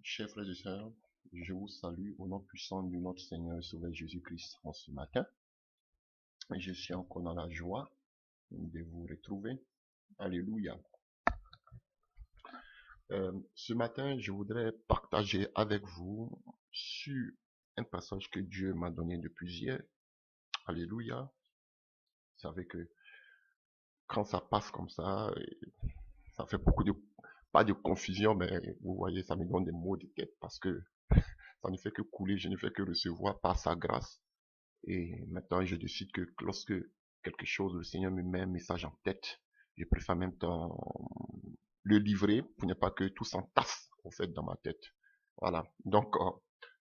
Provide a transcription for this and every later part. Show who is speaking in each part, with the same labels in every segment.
Speaker 1: Chers frères et sœurs, je vous salue au nom puissant de notre Seigneur et Sauveur Jésus-Christ en ce matin. Je suis encore dans la joie de vous retrouver. Alléluia. Ce matin, je voudrais partager avec vous sur un passage que Dieu m'a donné depuis hier. Alléluia. Vous savez que quand ça passe comme ça fait beaucoup de, pas de confusion, mais vous voyez, ça me donne des maux de tête parce que ça ne fait que couler, je ne fais que recevoir par sa grâce. Et maintenant, je décide que lorsque quelque chose, le Seigneur me met un message en tête, je préfère en même temps le livrer pour ne pas que tout s'entasse, en fait, dans ma tête. Voilà. Donc,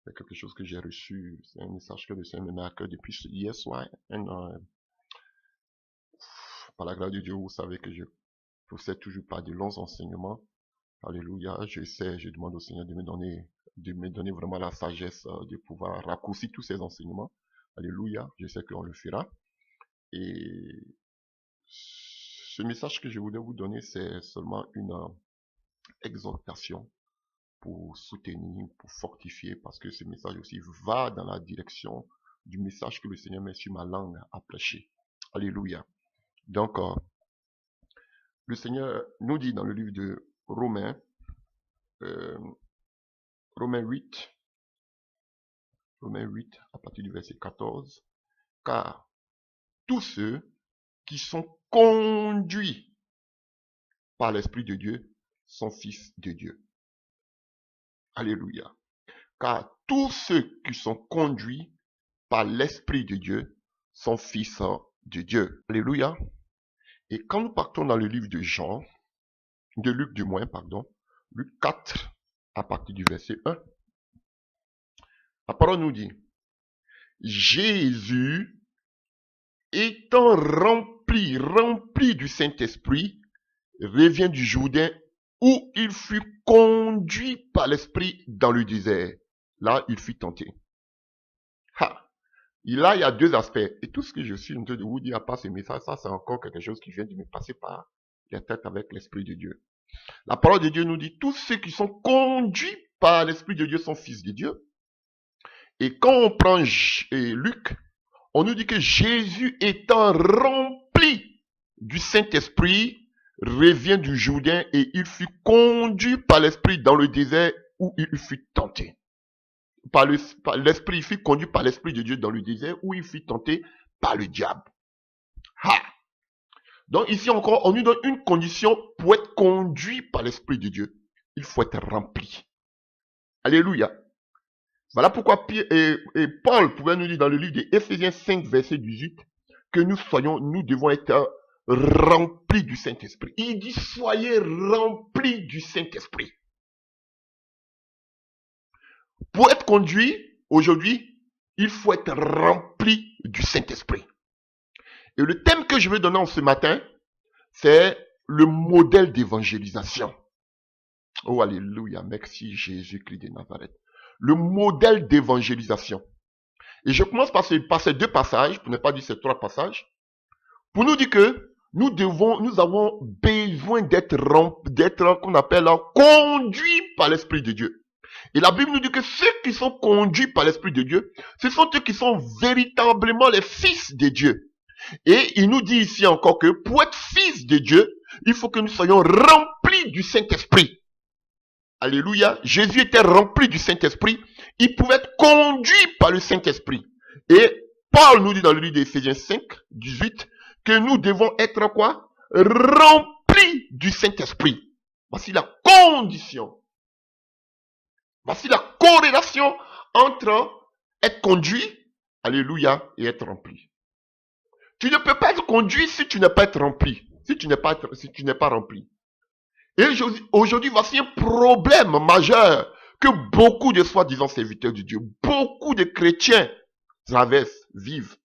Speaker 1: c'est quelque chose que j'ai reçu. C'est un message que le Seigneur me met à cœur depuis hier soir. Par la grâce de Dieu, vous savez que je possède toujours pas de longs enseignements. Alléluia. Je demande au Seigneur de me donner vraiment la sagesse de pouvoir raccourcir tous ces enseignements. Alléluia. Je sais qu'on le fera. Et ce message que je voulais vous donner, c'est seulement une exhortation pour soutenir, pour fortifier, parce que ce message aussi va dans la direction du message que le Seigneur met sur ma langue à prêcher. Alléluia. Donc, le Seigneur nous dit dans le livre de Romains, Romains 8, à partir du verset 14, car tous ceux qui sont conduits par l'Esprit de Dieu sont fils de Dieu. Alléluia. Car tous ceux qui sont conduits par l'Esprit de Dieu sont fils de Dieu. Alléluia. Et quand nous partons dans le livre de Luc du moins, Luc 4, à partir du verset 1, la parole nous dit, Jésus étant rempli du Saint-Esprit, revient du Jourdain où il fut conduit par l'Esprit dans le désert. Là, il fut tenté. Là, il y a deux aspects. Et tout ce que je suis en train de vous dire à part ce message, ça c'est encore quelque chose qui vient de me passer par la tête avec l'Esprit de Dieu. La parole de Dieu nous dit, tous ceux qui sont conduits par l'Esprit de Dieu sont fils de Dieu. Et quand on prend Luc, on nous dit que Jésus étant rempli du Saint-Esprit, revient du Jourdain et il fut conduit par l'Esprit dans le désert où il fut tenté. Il fut conduit par l'Esprit de Dieu dans le désert où il fut tenté par le diable. Donc ici encore, on nous donne une condition pour être conduit par l'Esprit de Dieu. Il faut être rempli. Alléluia. Voilà pourquoi Paul pouvait nous dire dans le livre de Éphésiens 5, verset 18, que nous devons être remplis du Saint-Esprit. Il dit, soyez remplis du Saint-Esprit. Pour être conduit, aujourd'hui, il faut être rempli du Saint-Esprit. Et le thème que je vais donner ce matin, c'est le modèle d'évangélisation. Oh, alléluia, merci Jésus-Christ de Nazareth. Le modèle d'évangélisation. Et je commence par ces deux passages, pour ne pas dire ces trois passages, pour nous dire que nous avons besoin d'être qu'on appelle conduits par l'Esprit de Dieu. Et la Bible nous dit que ceux qui sont conduits par l'Esprit de Dieu, ce sont ceux qui sont véritablement les fils de Dieu. Et il nous dit ici encore que pour être fils de Dieu, il faut que nous soyons remplis du Saint-Esprit. Alléluia. Jésus était rempli du Saint-Esprit. Il pouvait être conduit par le Saint-Esprit. Et Paul nous dit dans le livre d'Éphésiens 5, 18, que nous devons être quoi? Remplis du Saint-Esprit. Voici la condition. Voici la corrélation entre être conduit, alléluia, et être rempli. Tu ne peux pas être conduit si tu n'es pas être rempli. Si tu n'es pas rempli. Et aujourd'hui, voici un problème majeur que beaucoup de soi-disant serviteurs de Dieu, beaucoup de chrétiens traversent, vivent.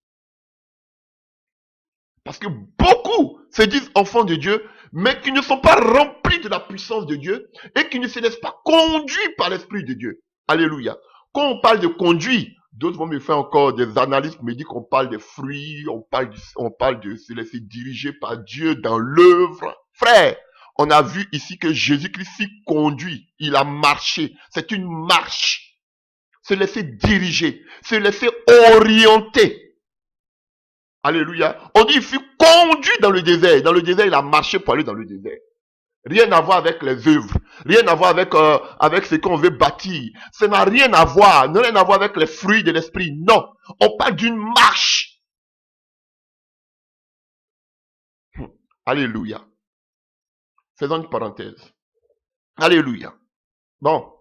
Speaker 1: Parce que beaucoup se disent enfants de Dieu, mais qui ne sont pas remplis de la puissance de Dieu et qui ne se laissent pas conduire par l'Esprit de Dieu. Alléluia. Quand on parle de conduire, d'autres vont me faire encore des analyses, me dire qu'on parle des fruits, on parle de se laisser diriger par Dieu dans l'œuvre. Frère, On a vu ici que Jésus-Christ s'y conduit. Il a marché. C'est une marche. Se laisser diriger. Se laisser orienter. Alléluia. On dit il fut conduit dans le désert. Dans le désert, il a marché pour aller dans le désert. Rien à voir avec les œuvres. Rien à voir avec ce qu'on veut bâtir. Ça n'a rien à voir. Rien à voir avec les fruits de l'esprit. Non. On parle d'une marche. Alléluia. Faisons une parenthèse. Alléluia. Bon.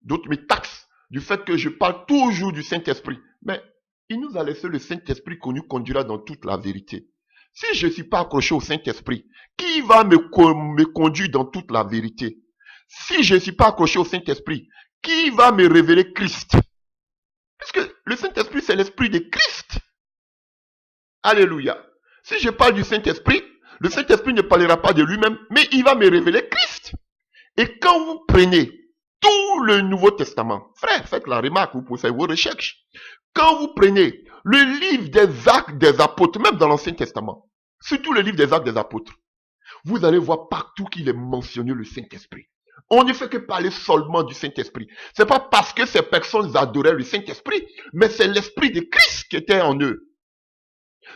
Speaker 1: D'autres me taxent du fait que je parle toujours du Saint-Esprit. Mais il nous a laissé le Saint-Esprit qui nous conduira dans toute la vérité. Si je ne suis pas accroché au Saint-Esprit, qui va me conduire dans toute la vérité? Si je ne suis pas accroché au Saint-Esprit, qui va me révéler Christ? Parce que le Saint-Esprit, c'est l'Esprit de Christ. Alléluia. Si je parle du Saint-Esprit, le Saint-Esprit ne parlera pas de lui-même, mais il va me révéler Christ. Et quand vous prenez tout le Nouveau Testament, frère, faites la remarque, vous pouvez faire vos recherches. Quand vous prenez le livre des Actes des Apôtres, même dans l'Ancien Testament, surtout le livre des Actes des Apôtres, vous allez voir partout qu'il est mentionné le Saint-Esprit. On ne fait que parler seulement du Saint-Esprit. C'est pas parce que ces personnes adoraient le Saint-Esprit, mais c'est l'Esprit de Christ qui était en eux.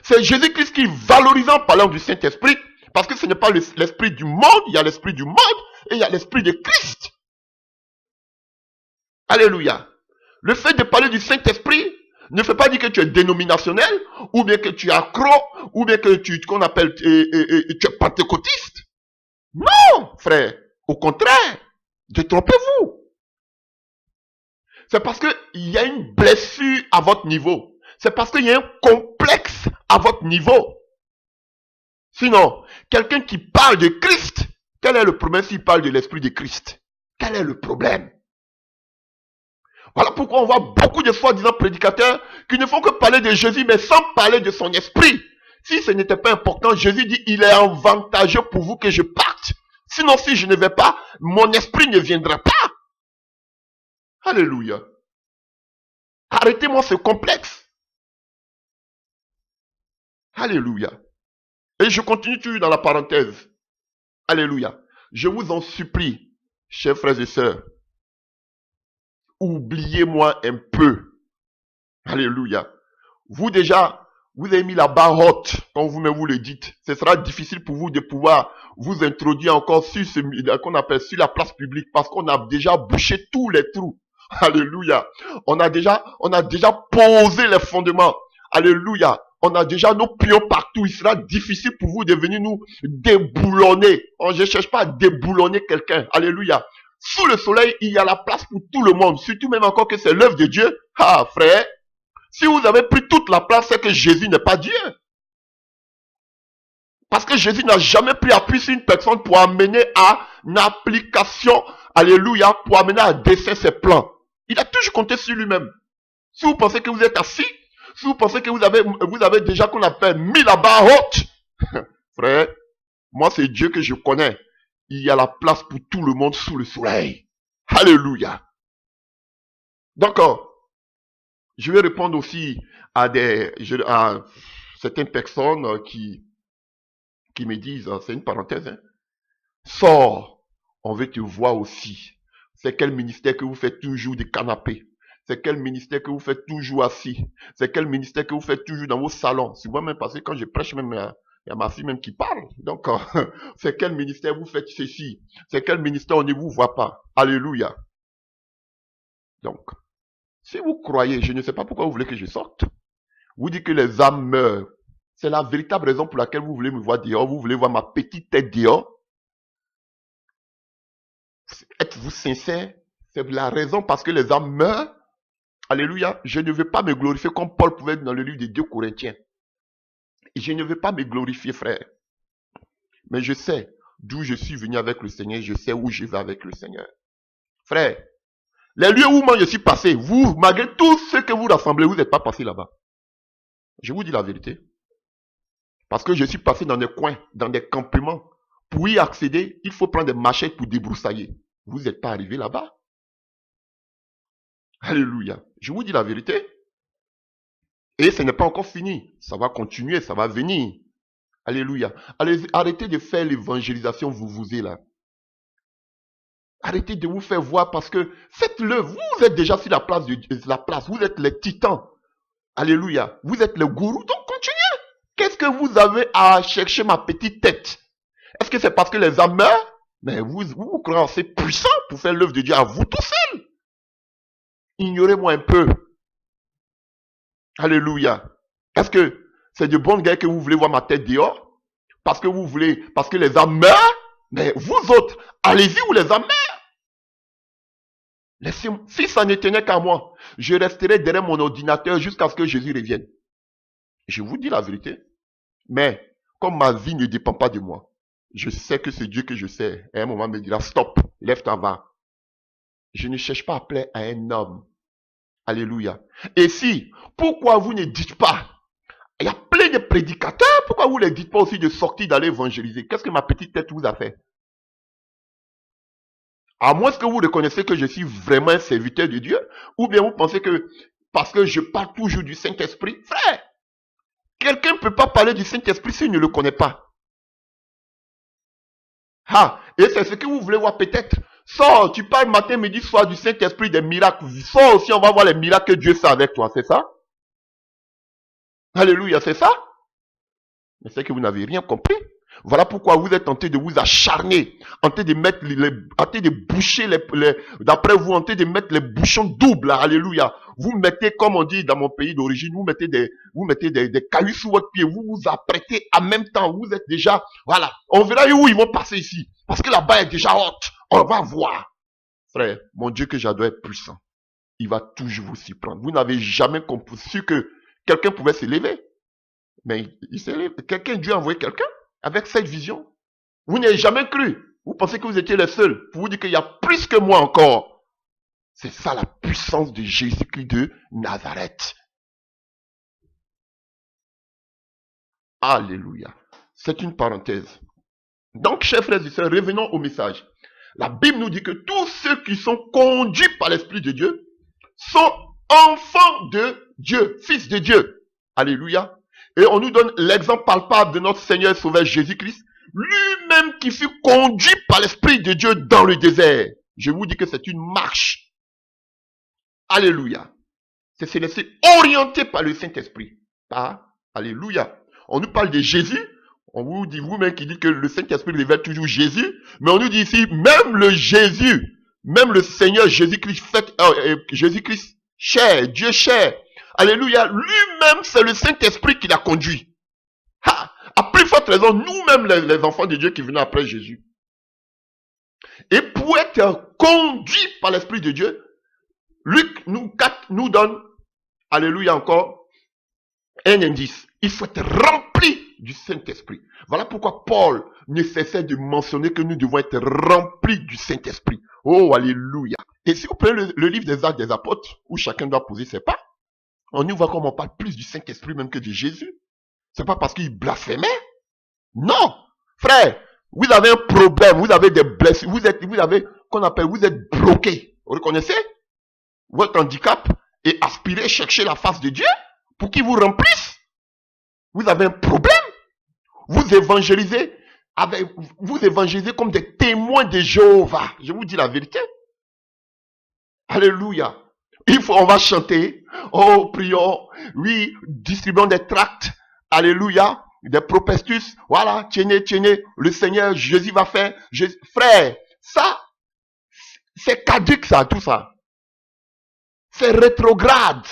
Speaker 1: C'est Jésus-Christ qui valorisait en parlant du Saint-Esprit, parce que ce n'est pas l'Esprit du monde, il y a l'Esprit du monde et il y a l'Esprit de Christ. Alléluia. Le fait de parler du Saint-Esprit ne fait pas dire que tu es dénominationnel, ou bien que tu es accro, ou bien que tu es pentecôtiste. Non, frère. Au contraire, détrompez-vous. C'est parce qu'il y a une blessure à votre niveau. C'est parce qu'il y a un complexe à votre niveau. Sinon, quelqu'un qui parle de Christ, quel est le problème s'il parle de l'Esprit de Christ? Quel est le problème? Voilà pourquoi on voit beaucoup de soi-disant prédicateurs qui ne font que parler de Jésus, mais sans parler de son esprit. Si ce n'était pas important, Jésus dit, il est avantageux pour vous que je parte. Sinon, si je ne vais pas, mon esprit ne viendra pas. Alléluia. Arrêtez-moi ce complexe. Alléluia. Et je continue toujours dans la parenthèse. Alléluia. Je vous en supplie, chers frères et sœurs, oubliez-moi un peu. Alléluia. Vous déjà, vous avez mis la barre haute, quand vous-même vous le dites. Ce sera difficile pour vous de pouvoir vous introduire encore sur ce qu'on appelle sur la place publique, parce qu'on a déjà bouché tous les trous. Alléluia. On a déjà posé les fondements. Alléluia. On a déjà nos pions partout. Il sera difficile pour vous de venir nous déboulonner. Je ne cherche pas à déboulonner quelqu'un. Alléluia. Sous le soleil, il y a la place pour tout le monde. Surtout même encore que c'est l'œuvre de Dieu. Ah, frère. Si vous avez pris toute la place, c'est que Jésus n'est pas Dieu. Parce que Jésus n'a jamais pris appui sur une personne pour amener à une application, alléluia, pour amener à dessein ses plans. Il a toujours compté sur lui-même. Si vous pensez que vous êtes assis, si vous pensez que vous avez déjà qu'on appelle mis la barre haute, frère, moi c'est Dieu que je connais. Il y a la place pour tout le monde sous le soleil. Alléluia. D'accord. Je vais répondre aussi à certaines personnes qui me disent, c'est une parenthèse, hein, sors, on veut te voir aussi. C'est quel ministère que vous faites toujours des canapés? C'est quel ministère que vous faites toujours assis? C'est quel ministère que vous faites toujours dans vos salons? C'est moi-même parce que quand je prêche, même il y a ma fille même qui parle. Donc, c'est quel ministère vous faites ceci? C'est quel ministère on ne vous voit pas? Alléluia. Donc, si vous croyez, je ne sais pas pourquoi vous voulez que je sorte. Vous dites que les âmes meurent. C'est la véritable raison pour laquelle vous voulez me voir dehors. Vous voulez voir ma petite tête dehors. Êtes-vous sincère? C'est la raison parce que les âmes meurent. Alléluia. Je ne veux pas me glorifier comme Paul pouvait dans le livre des 2 Corinthiens. Et je ne veux pas me glorifier, frère. Mais je sais d'où je suis venu avec le Seigneur. Je sais où je vais avec le Seigneur. Frère, les lieux où moi je suis passé, vous, malgré tout ce que vous rassemblez, vous n'êtes pas passé là-bas. Je vous dis la vérité. Parce que je suis passé dans des coins, dans des campements. Pour y accéder, il faut prendre des machettes pour débroussailler. Vous n'êtes pas arrivé là-bas. Alléluia. Je vous dis la vérité. Et ce n'est pas encore fini. Ça va continuer, ça va venir. Alléluia. Allez, arrêtez de faire l'évangélisation vous là. Arrêtez de vous faire voir parce que faites-le. Vous êtes déjà sur la place, vous êtes les titans. Alléluia. Vous êtes le gourou, donc continuez. Qu'est-ce que vous avez à chercher ma petite tête? Est-ce que c'est parce que les âmes meurent? Mais vous croyez assez puissant pour faire l'œuvre de Dieu à vous tout seul. Ignorez-moi un peu. Alléluia. Est-ce que c'est de bonne guerre que vous voulez voir ma tête dehors? Parce que les âmes meurent? Mais vous autres, allez-y où les âmes meurent. Laissez-moi. Si ça ne tenait qu'à moi, je resterai derrière mon ordinateur jusqu'à ce que Jésus revienne. Je vous dis la vérité. Mais, comme ma vie ne dépend pas de moi, je sais que c'est Dieu que je sais. Et à un moment, il me dira, stop, lève-toi, va. Je ne cherche pas à plaire à un homme. Alléluia. Et si, pourquoi vous ne dites pas, il y a plein de prédicateurs, pourquoi vous ne les dites pas aussi de sortir d'aller évangéliser? Qu'est-ce que ma petite tête vous a fait? À moins que vous reconnaissez que je suis vraiment un serviteur de Dieu, ou bien vous pensez que, parce que je parle toujours du Saint-Esprit, frère, quelqu'un ne peut pas parler du Saint-Esprit s'il ne le connaît pas. Ah, et c'est ce que vous voulez voir peut-être. Sors, tu parles matin, midi, soir du Saint-Esprit, des miracles. Sors aussi, on va voir les miracles que Dieu fait avec toi, c'est ça? Alléluia, c'est ça? Mais c'est que vous n'avez rien compris. Voilà pourquoi vous êtes tenté de vous acharner, tenté de mettre tenté de boucher d'après vous, tenté de mettre les bouchons doubles, alléluia. Vous mettez, comme on dit dans mon pays d'origine, vous mettez des cailloux sous votre pied, vous vous apprêtez en même temps, vous êtes déjà, voilà. On verra où ils vont passer ici. Parce que là-bas est déjà haute. On va voir. Frère, mon Dieu que j'adore est puissant. Il va toujours vous surprendre. Vous n'avez jamais compris que quelqu'un pouvait s'élever. Mais il s'élève. Dieu a envoyé quelqu'un avec cette vision. Vous n'avez jamais cru. Vous pensez que vous étiez les seuls. Pour vous dire qu'il y a plus que moi encore. C'est ça la puissance de Jésus-Christ de Nazareth. Alléluia. C'est une parenthèse. Donc, chers frères et sœurs, revenons au message. La Bible nous dit que tous ceux qui sont conduits par l'Esprit de Dieu sont enfants de Dieu, fils de Dieu. Alléluia. Et on nous donne l'exemple palpable de notre Seigneur et Sauveur Jésus-Christ, lui-même qui fut conduit par l'Esprit de Dieu dans le désert. Je vous dis que c'est une marche. Alléluia. C'est se laisser orienter par le Saint-Esprit. Alléluia. On nous parle de Jésus. On vous dit, vous-même qui dit que le Saint-Esprit révèle toujours Jésus. Mais on nous dit ici, même le Jésus, même le Seigneur Jésus-Christ, Jésus-Christ cher, Dieu cher. Alléluia. Lui-même, c'est le Saint-Esprit qui l'a conduit. À plus forte raison, nous-mêmes, les enfants de Dieu qui venons après Jésus. Et pour être conduit par l'Esprit de Dieu, Luc nous donne, alléluia encore, un indice. Il faut être rempli du Saint-Esprit. Voilà pourquoi Paul ne cessait de mentionner que nous devons être remplis du Saint-Esprit. Oh, alléluia. Et si vous prenez le livre des Actes des Apôtres, où chacun doit poser ses pas, on y voit comme on parle plus du Saint-Esprit même que de Jésus. C'est pas parce qu'il blasphémait. Non. Frère, vous avez un problème, vous avez des blessures, vous êtes bloqué. Vous reconnaissez? Votre handicap et aspirez chercher la face de Dieu pour qu'il vous remplisse. Vous avez un problème. Vous évangélisez comme des témoins de Jéhovah. Je vous dis la vérité. Alléluia. On va chanter. Oh, prions. Oui, distribuons des tracts. Alléluia. Des prospectus. Voilà. Tenez. Le Seigneur, Jésus va faire. Frère, ça, c'est caduque ça, tout ça. C'est rétrograde.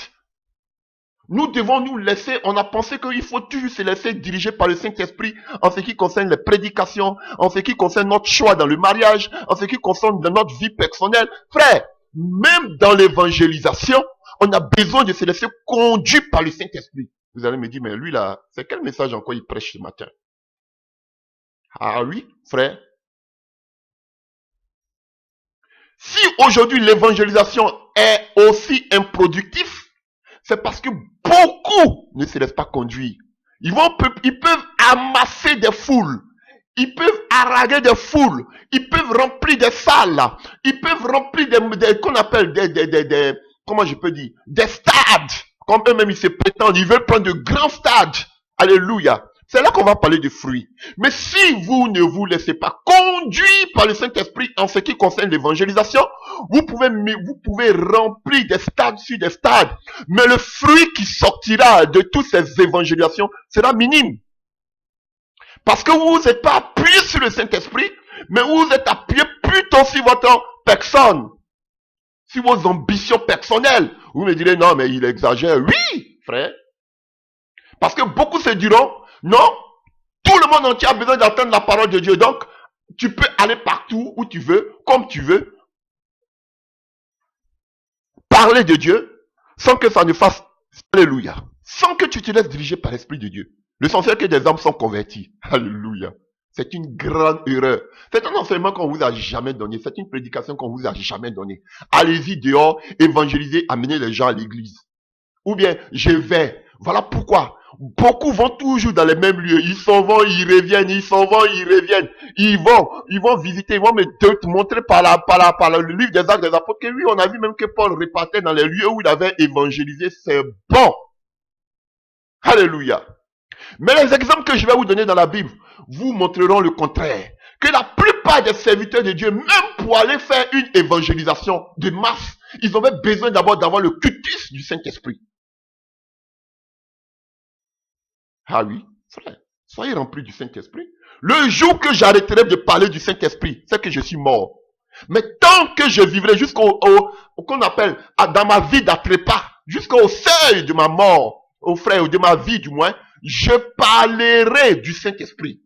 Speaker 1: Nous devons nous laisser, on a pensé qu'il faut toujours se laisser diriger par le Saint-Esprit en ce qui concerne les prédications, en ce qui concerne notre choix dans le mariage, en ce qui concerne notre vie personnelle. Frère, même dans l'évangélisation, on a besoin de se laisser conduire par le Saint-Esprit. Vous allez me dire, mais lui là, c'est quel message encore il prêche ce matin? Ah oui, frère. Si aujourd'hui l'évangélisation est aussi improductif, c'est parce que beaucoup ne se laissent pas conduire. Ils peuvent amasser des foules. Ils peuvent haranguer des foules. Ils peuvent remplir des salles. Ils peuvent remplir qu'on appelle comment je peux dire, des stades. Comme eux-mêmes ils se prétendent. Ils veulent prendre de grands stades. Alléluia. C'est là qu'on va parler de fruits. Mais si vous ne vous laissez pas conduire par le Saint-Esprit en ce qui concerne l'évangélisation, vous pouvez remplir des stades sur des stades. Mais le fruit qui sortira de toutes ces évangélisations sera minime. Parce que vous n'êtes pas appuyé sur le Saint-Esprit, mais vous êtes appuyé plutôt sur votre personne, sur vos ambitions personnelles. Vous me direz, non, mais il exagère. Oui, frère. Parce que beaucoup se diront, non, tout le monde entier a besoin d'entendre la parole de Dieu. Donc, tu peux aller partout où tu veux, comme tu veux, parler de Dieu, sans que ça ne fasse, alléluia, sans que tu te laisses diriger par l'Esprit de Dieu. L'essentiel que des âmes sont convertis. Alléluia. C'est une grande erreur. C'est un enseignement qu'on vous a jamais donné. C'est une prédication qu'on vous a jamais donnée. Allez-y dehors, évangélisez, amenez les gens à l'église. Ou bien, je vais. Voilà pourquoi. Beaucoup vont toujours dans les mêmes lieux. Ils s'en vont, ils reviennent, ils s'en vont, ils reviennent. Ils vont visiter, ils vont te montrer par le livre des Actes des Apôtres que oui, on a vu même que Paul repartait dans les lieux où il avait évangélisé. C'est bon. Alléluia. Mais les exemples que je vais vous donner dans la Bible vous montreront le contraire. Que la plupart des serviteurs de Dieu, même pour aller faire une évangélisation de masse, ils avaient besoin d'abord d'avoir le cutis du Saint-Esprit. Ah oui, frère, soyez remplis du Saint-Esprit. Le jour que j'arrêterai de parler du Saint-Esprit, c'est que je suis mort. Mais tant que je vivrai jusqu'au qu'on appelle dans ma vie d'atrépas, jusqu'au seuil de ma mort, au frère, de ma vie du moins, je parlerai du Saint-Esprit.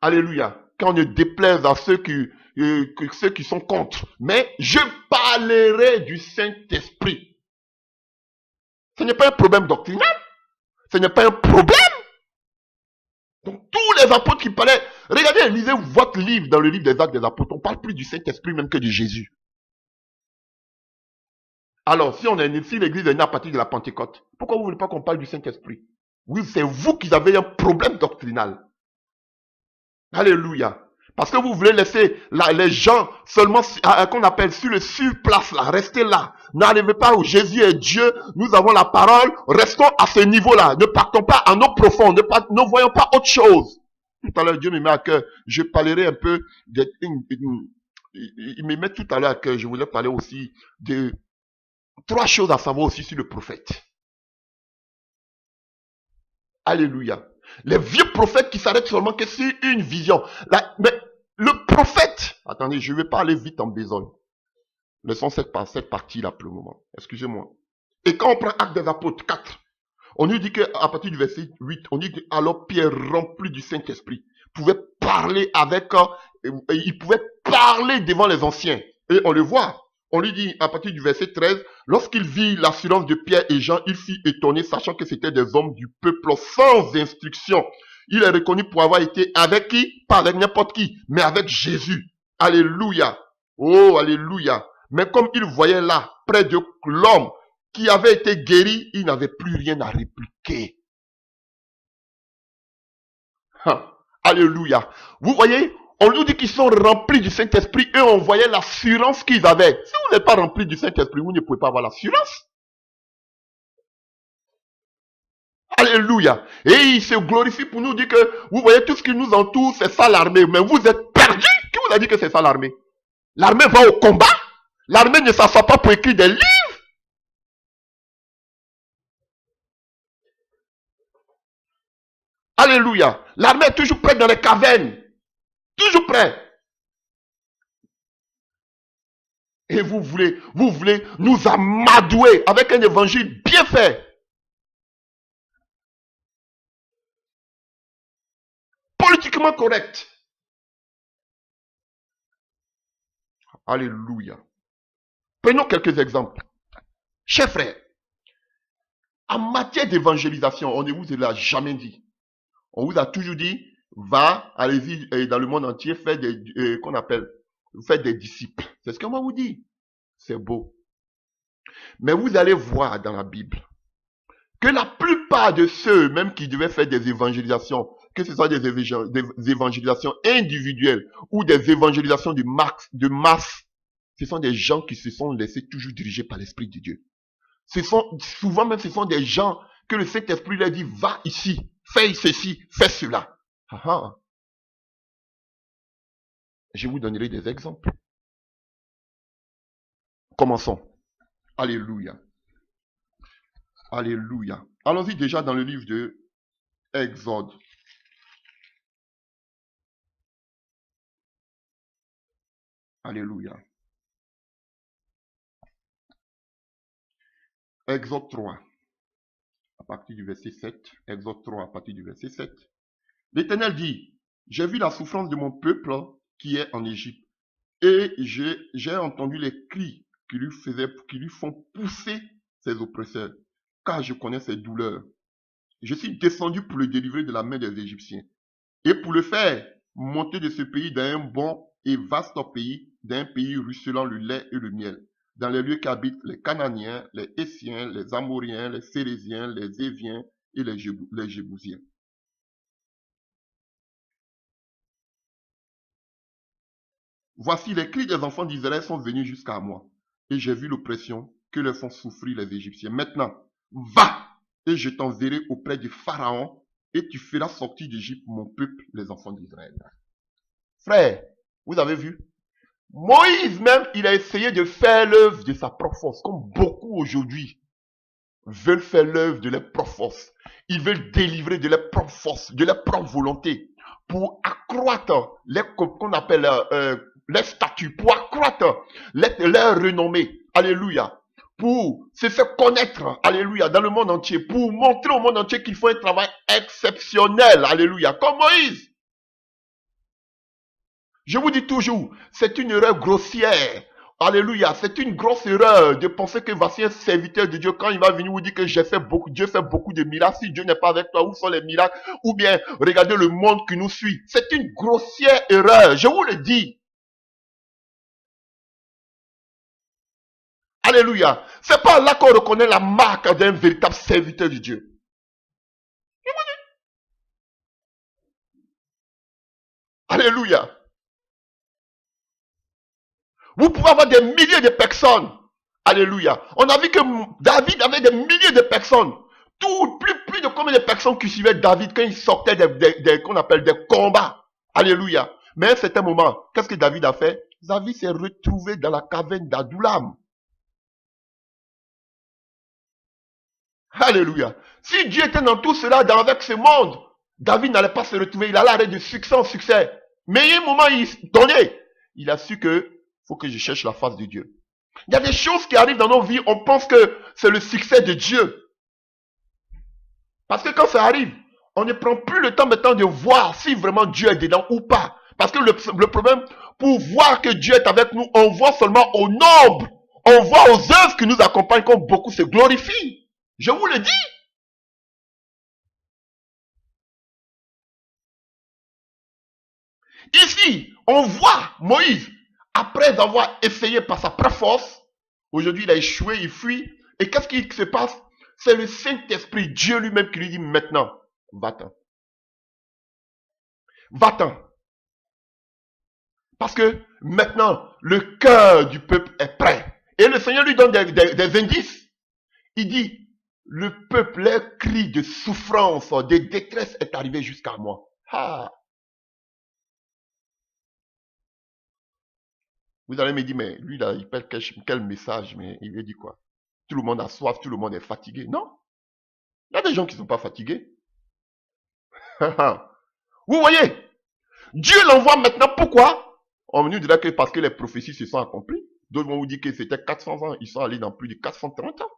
Speaker 1: Alléluia. Quand on ne déplaise à ceux qui sont contre. Mais je parlerai du Saint-Esprit. Ce n'est pas un problème doctrinal. Ce n'est pas un problème. Donc tous les apôtres qui parlaient, regardez, lisez votre livre dans le livre des Actes des Apôtres. On ne parle plus du Saint-Esprit même que de Jésus. Alors, si l'église est née à partir de la Pentecôte, pourquoi vous ne voulez pas qu'on parle du Saint-Esprit? Oui, c'est vous qui avez un problème doctrinal. Alléluia. Parce que vous voulez laisser les gens seulement, qu'on appelle sur le sur-place là, restez là. N'arrivez pas où Jésus est Dieu, nous avons la parole, restons à ce niveau-là. Ne partons pas en eau profonde, ne voyons pas autre chose. Tout à l'heure, Dieu me met à cœur, je parlerai un peu, il me met tout à l'heure à cœur, je voulais parler aussi de 3 choses à savoir aussi sur le prophète. Alléluia. Les vieux prophètes qui s'arrêtent seulement que sur une vision. Mais le prophète, attendez, je ne vais pas aller vite en besogne. Laissons cette partie-là pour le moment. Excusez-moi. Et quand on prend Actes des Apôtres 4, on nous dit qu'à partir du verset 8, on dit que alors Pierre, rempli du Saint-Esprit, pouvait parler il pouvait parler devant les anciens. Et on le voit. On lui dit à partir du verset 13, lorsqu'il vit l'assurance de Pierre et Jean, il fut étonné, sachant que c'était des hommes du peuple sans instruction. Il est reconnu pour avoir été avec qui? Pas avec n'importe qui, mais avec Jésus. Alléluia. Oh, alléluia. Mais comme il voyait là, près de l'homme qui avait été guéri, il n'avait plus rien à répliquer. Alléluia. Vous voyez, on nous dit qu'ils sont remplis du Saint-Esprit et on voyait l'assurance qu'ils avaient. Si vous n'êtes pas rempli du Saint-Esprit, vous ne pouvez pas avoir l'assurance. Alléluia. Et il se glorifie pour nous dire que, vous voyez, tout ce qui nous entoure, c'est ça l'armée. Mais vous êtes perdus. Qui vous a dit que c'est ça l'armée? L'armée va au combat. L'armée ne s'assoit pas pour écrire des livres. Alléluia. L'armée est toujours prête dans les cavernes. Toujours prêt. Et vous voulez nous amadouer avec un évangile bien fait. Politiquement correct. Alléluia. Prenons quelques exemples. Chers frères, en matière d'évangélisation, on ne vous l'a jamais dit. On vous a toujours dit, allez-y dans le monde entier, faites des disciples. C'est ce qu'on va vous dire. C'est beau. Mais vous allez voir dans la Bible que la plupart de ceux même qui devaient faire des évangélisations, que ce soit des évangélisations individuelles ou des évangélisations de masse, ce sont des gens qui se sont laissés toujours diriger par l'Esprit de Dieu. Ce sont des gens que le Saint-Esprit leur dit, va ici, fais ceci, fais cela. Ah, ah. Je vous donnerai des exemples. Commençons. Alléluia. Alléluia. Allons-y déjà dans le livre de Exode. Alléluia. Exode 3, à partir du verset 7. Exode 3, à partir du verset 7. L'Éternel dit, j'ai vu la souffrance de mon peuple qui est en Égypte, et j'ai entendu les cris qui lui font pousser ses oppresseurs, car je connais ses douleurs. Je suis descendu pour le délivrer de la main des Égyptiens, et pour le faire monter de ce pays d'un bon et vaste pays, d'un pays ruisselant le lait et le miel, dans les lieux qu'habitent les Cananéens, les Hessiens, les Amoriens, les Phérésiens, les Éviens et les Jébousiens. Voici les cris des enfants d'Israël sont venus jusqu'à moi, et j'ai vu l'oppression que leur font souffrir les Égyptiens. Maintenant, va, et je t'enverrai auprès du Pharaon, et tu feras sortir d'Égypte mon peuple, les enfants d'Israël. Frère, vous avez vu? Moïse même, il a essayé de faire l'œuvre de sa propre force, comme beaucoup aujourd'hui veulent faire l'œuvre de leur propre force. Ils veulent délivrer de leur propre force, de leur propre volonté, pour accroître qu'on appelle les statuts, pour accroître leur renommée. Alléluia. Pour se faire connaître, alléluia, dans le monde entier, pour montrer au monde entier qu'ils font un travail exceptionnel, alléluia, comme Moïse. Je vous dis toujours, c'est une erreur grossière. Alléluia, c'est une grosse erreur de penser que voici un serviteur de Dieu, quand il va venir vous dire que Dieu fait beaucoup de miracles. Si Dieu n'est pas avec toi, où sont les miracles? Ou bien, regardez le monde qui nous suit. C'est une grossière erreur, je vous le dis. Alléluia. C'est pas là qu'on reconnaît la marque d'un véritable serviteur de Dieu. Alléluia. Vous pouvez avoir des milliers de personnes. Alléluia. On a vu que David avait des milliers de personnes. Plus de combien de personnes qui suivaient David quand il sortait qu'on appelle des combats. Alléluia. Mais à un certain moment, qu'est-ce que David a fait? David s'est retrouvé dans la caverne d'Adoulam. Alléluia. Si Dieu était dans tout cela, avec ce monde, David n'allait pas se retrouver. Il allait aller de succès en succès. Mais il y a un moment, il a su que faut que je cherche la face de Dieu. Il y a des choses qui arrivent dans nos vies, on pense que c'est le succès de Dieu. Parce que quand ça arrive, on ne prend plus le temps maintenant de voir si vraiment Dieu est dedans ou pas. Parce que le problème, pour voir que Dieu est avec nous, on voit seulement au nombre. On voit aux œuvres qui nous accompagnent comme beaucoup se glorifient. Je vous le dis. Ici, on voit Moïse, après avoir essayé par sa propre force, aujourd'hui il a échoué, il fuit. Et qu'est-ce qui se passe? C'est le Saint-Esprit, Dieu lui-même qui lui dit maintenant, va-t'en. Va-t'en. Parce que maintenant, le cœur du peuple est prêt. Et le Seigneur lui donne des indices. Il dit, le peuple, leur cri de souffrance, de détresse est arrivé jusqu'à moi. Ah. Vous allez me dire, mais lui là, il perd quel message, mais il veut dire quoi? Tout le monde a soif, tout le monde est fatigué. Non. Il y a des gens qui ne sont pas fatigués. Vous voyez, Dieu l'envoie maintenant, pourquoi? On nous dira que parce que les prophéties se sont accomplies. D'autres vont vous dire que c'était 400 ans, ils sont allés dans plus de 430 ans.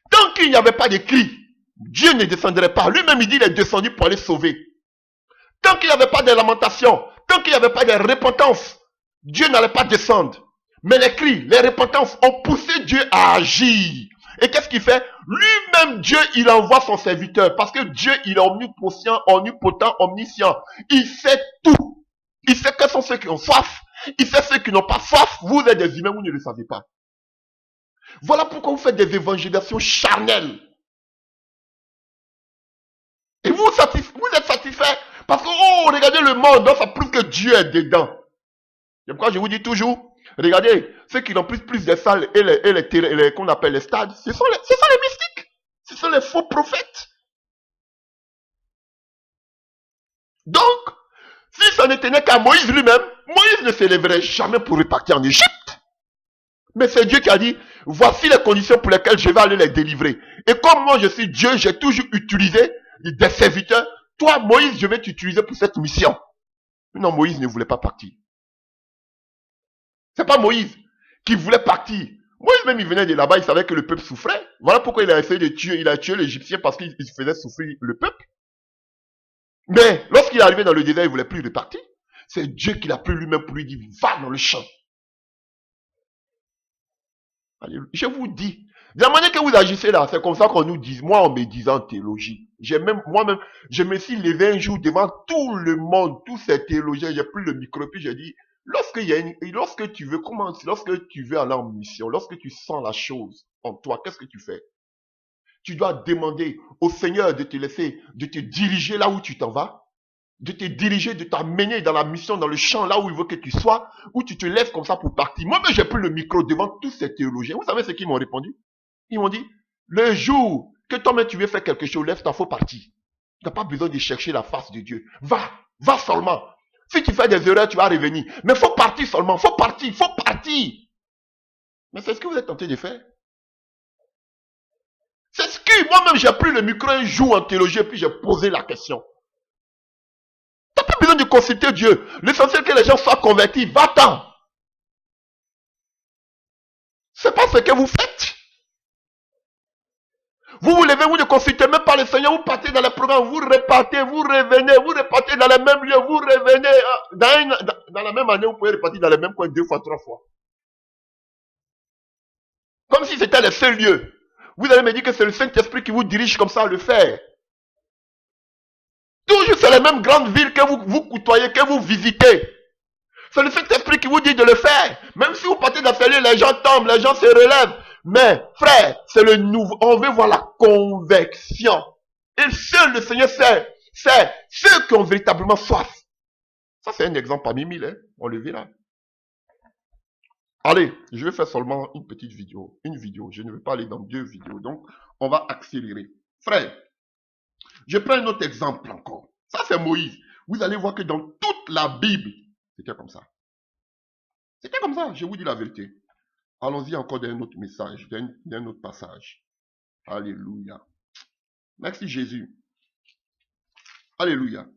Speaker 1: Tant qu'il n'y avait pas de cri, Dieu ne descendrait pas. Lui-même, il dit, il est descendu pour aller sauver. Tant qu'il n'y avait pas de lamentation, tant qu'il n'y avait pas de repentance, Dieu n'allait pas descendre. Mais les cris, les repentances ont poussé Dieu à agir. Et qu'est-ce qu'il fait? Lui-même, Dieu, il envoie son serviteur. Parce que Dieu, il est omnipotent, omniscient. Il sait tout. Il sait quels sont ceux qui ont soif. Il sait ceux qui n'ont pas soif. Vous êtes des humains, vous ne le savez pas. Voilà pourquoi vous faites des évangélisations charnelles. Et vous êtes satisfait. Parce que, oh, regardez le monde, donc ça prouve que Dieu est dedans. C'est pourquoi je vous dis toujours, regardez, ceux qui ont plus de salles et les qu'on appelle les stades, ce sont les mystiques. Ce sont les faux prophètes. Donc, si ça ne tenait qu'à Moïse lui-même, Moïse ne s'élèverait jamais pour repartir en Égypte. Mais c'est Dieu qui a dit, voici les conditions pour lesquelles je vais aller les délivrer. Et comme moi je suis Dieu, j'ai toujours utilisé des serviteurs. Toi, Moïse, je vais t'utiliser pour cette mission. Non, Moïse ne voulait pas partir. C'est pas Moïse qui voulait partir. Moïse même, il venait de là-bas, il savait que le peuple souffrait. Voilà pourquoi il a essayé de tuer, il a tué l'Égyptien parce qu'il faisait souffrir le peuple. Mais lorsqu'il est arrivé dans le désert, il voulait plus repartir. C'est Dieu qui l'a pris lui-même pour lui dire, va dans le champ. Je vous dis, de la manière que vous agissez là, c'est comme ça qu'on nous dit, moi en me disant théologie, moi-même, je me suis levé un jour devant tout le monde, tous ces théologiens, j'ai pris le micro, puis j'ai dit, lorsque tu veux commencer, lorsque tu veux aller en mission, lorsque tu sens la chose en toi, qu'est-ce que tu fais? Tu dois demander au Seigneur de te laisser, de te diriger là où tu t'en vas, de te diriger, de t'amener dans la mission, dans le champ, là où il veut que tu sois, où tu te lèves comme ça pour partir. Moi-même, j'ai pris le micro devant tous ces théologiens. Vous savez ce qu'ils m'ont répondu? Ils m'ont dit, le jour que toi-même tu veux faire quelque chose, lève-toi, faut partir. Tu n'as pas besoin de chercher la face de Dieu. Va seulement. Si tu fais des erreurs, tu vas revenir. Mais faut partir seulement, faut partir. Mais c'est ce que vous êtes tenté de faire. C'est ce que moi-même, j'ai pris le micro un jour en théologie, et puis j'ai posé la question. T'as pas besoin de consulter Dieu. L'essentiel que les gens soient convertis. Va-t'en. C'est pas ce que vous faites. Vous vous levez, vous ne consultez même pas le Seigneur. Vous partez dans les programmes, vous repartez, vous revenez, vous repartez dans les mêmes lieux, vous revenez. Dans la même année, vous pouvez repartir dans les mêmes coins 2 fois, 3 fois. Comme si c'était le seul lieu. Vous allez me dire que c'est le Saint-Esprit qui vous dirige comme ça à le faire. Toujours c'est les mêmes grandes villes que vous côtoyez, que vous visitez. C'est le Saint-Esprit qui vous dit de le faire. Même si vous partez dans ces lieux, les gens tombent, les gens se relèvent. Mais, frère, c'est le nouveau. On veut voir la conviction. Et seul le Seigneur sait. C'est ceux qui ont véritablement soif. Ça, c'est un exemple parmi mille. Hein? On le verra. Allez, je vais faire seulement une petite vidéo. Une vidéo. Je ne vais pas aller dans 2 vidéos. Donc, on va accélérer. Frère, je prends un autre exemple encore. Ça, c'est Moïse. Vous allez voir que dans toute la Bible, c'était comme ça. C'était comme ça, je vous dis la vérité. Allons-y encore d'un autre message, d'un autre passage. Alléluia. Merci Jésus. Alléluia.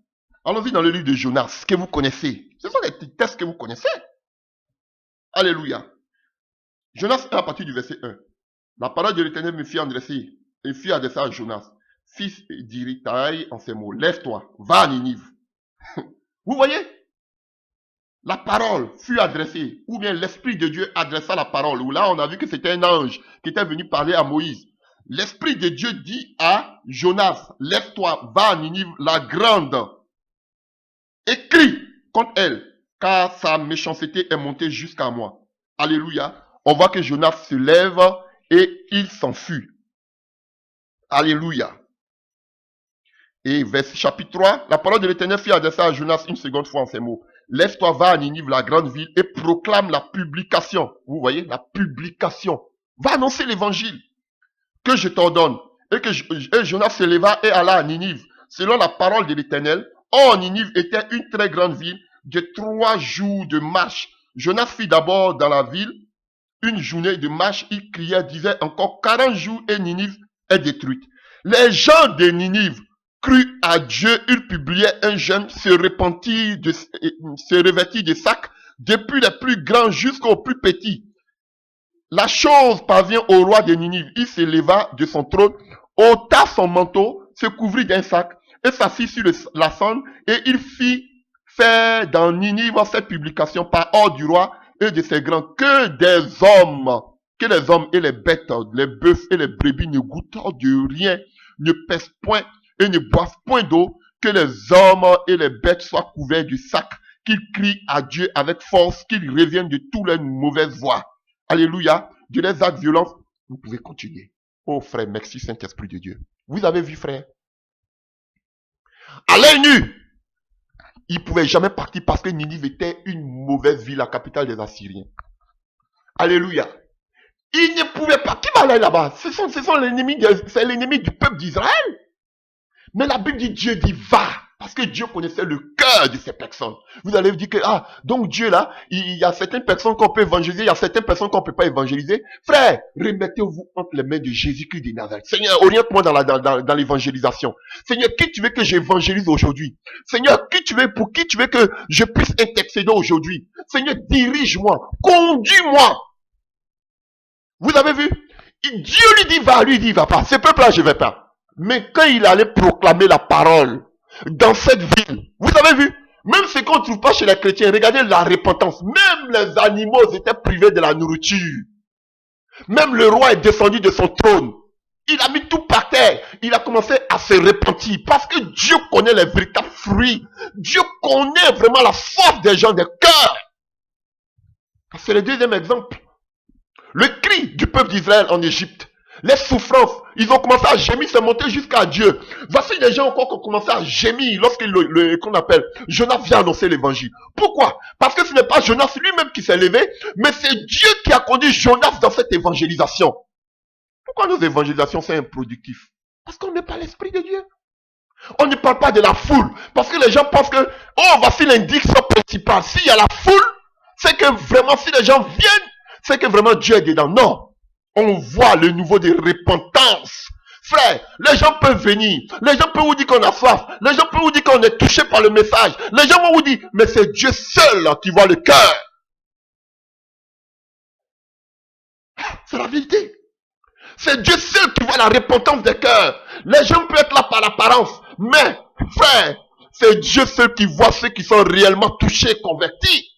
Speaker 1: Allons-y dans le livre de Jonas, que vous connaissez. Ce sont les textes que vous connaissez. Alléluia. Jonas 1 à partir du verset 1. La parole de l'Éternel me fit adresser, et fit adresser à Jonas, fils d'Iritai, en ces mots, lève-toi, va à Ninive. Vous voyez? La parole fut adressée, ou bien l'Esprit de Dieu adressa la parole, où là on a vu que c'était un ange qui était venu parler à Moïse. L'Esprit de Dieu dit à Jonas, lève-toi, va à Ninive, la grande, et crie contre elle, car sa méchanceté est montée jusqu'à moi. Alléluia. On voit que Jonas se lève et il s'enfuit. Alléluia. Et verset chapitre 3, la parole de l'Éternel fut adressée à Jonas une seconde fois en ces mots. Lève-toi, va à Ninive, la grande ville, et proclame la publication. Vous voyez, la publication. Va annoncer l'évangile que je t'ordonne. Et Jonas se leva et alla à Ninive, selon la parole de l'Éternel. Or, Ninive était une très grande ville de 3 jours de marche. Jonas fit d'abord dans la ville une journée de marche. Il criait, disait encore 40 jours et Ninive est détruite. Les gens de Ninive crurent à Dieu, il publiait un jeûne, se revêtit de sacs, depuis les plus grands jusqu'aux plus petits. La chose parvient au roi de Ninive. Il se leva de son trône, ôta son manteau, se couvrit d'un sac, et s'assit sur la cendre, et il fit faire dans Ninive cette publication par ordre du roi et de ses grands, que les hommes et les bêtes, les bœufs et les brebis ne goûtent de rien, ne pèsent point, et ne boivent point d'eau, que les hommes et les bêtes soient couverts du sac, qu'ils crient à Dieu avec force, qu'ils reviennent de toutes leurs mauvaises voies. Alléluia. De les actes violents, vous pouvez continuer. Oh frère, merci Saint-Esprit de Dieu. Vous avez vu frère? À l'œil nu, il ne pouvait jamais partir parce que Ninive était une mauvaise ville, la capitale des Assyriens. Alléluia. Il ne pouvait pas. Qui va aller là-bas? C'est l'ennemi du peuple d'Israël. Mais la Bible dit, Dieu dit, va. Parce que Dieu connaissait le cœur de ces personnes. Vous allez vous dire que, donc Dieu là, il y a certaines personnes qu'on peut évangéliser, il y a certaines personnes qu'on ne peut pas évangéliser. Frère, remettez-vous entre les mains de Jésus-Christ de Nazareth. Seigneur, oriente-moi dans l'évangélisation. Seigneur, qui tu veux que j'évangélise aujourd'hui? Seigneur, pour qui tu veux que je puisse intercéder aujourd'hui? Seigneur, dirige-moi, conduis-moi. Vous avez vu? Dieu lui dit, va, lui dit, va pas. Ce peuple-là, je vais pas. Mais quand il allait proclamer la parole dans cette ville, vous avez vu, même ce qu'on ne trouve pas chez les chrétiens, regardez la repentance. Même les animaux étaient privés de la nourriture. Même le roi est descendu de son trône. Il a mis tout par terre. Il a commencé à se repentir parce que Dieu connaît les véritables fruits. Dieu connaît vraiment la force des gens, des cœurs. C'est le deuxième exemple. Le cri du peuple d'Israël en Égypte. Les souffrances, ils ont commencé à gémir, c'est monté jusqu'à Dieu. Voici des gens encore qui ont commencé à gémir lorsque qu'on appelle Jonas vient annoncer l'évangile. Pourquoi? Parce que ce n'est pas Jonas lui-même qui s'est levé, mais c'est Dieu qui a conduit Jonas dans cette évangélisation. Pourquoi nos évangélisations sont improductives? Parce qu'on n'est pas l'esprit de Dieu. On ne parle pas de la foule. Parce que les gens pensent que, voici l'indication principale. S'il y a la foule, c'est que vraiment, si les gens viennent, c'est que vraiment Dieu est dedans. Non. On voit le niveau de repentance. Frère, les gens peuvent venir. Les gens peuvent vous dire qu'on a soif. Les gens peuvent vous dire qu'on est touché par le message. Les gens vont vous dire, mais c'est Dieu seul qui voit le cœur. C'est la vérité. C'est Dieu seul qui voit la repentance des cœurs. Les gens peuvent être là par l'apparence. Mais, frère, c'est Dieu seul qui voit ceux qui sont réellement touchés, convertis.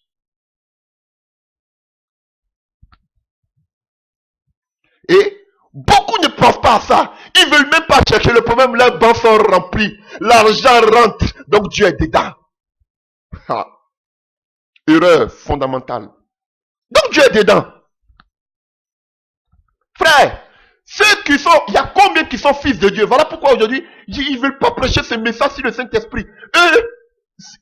Speaker 1: Et beaucoup ne pensent pas à ça. Ils veulent même pas chercher le problème. Leurs bancs sont remplis. L'argent rentre. Donc Dieu est dedans. Erreur fondamentale. Donc Dieu est dedans. Frère, ceux qui sont, il y a combien qui sont fils de Dieu? Voilà pourquoi aujourd'hui, ils ne veulent pas prêcher ce message sur le Saint-Esprit. Eux,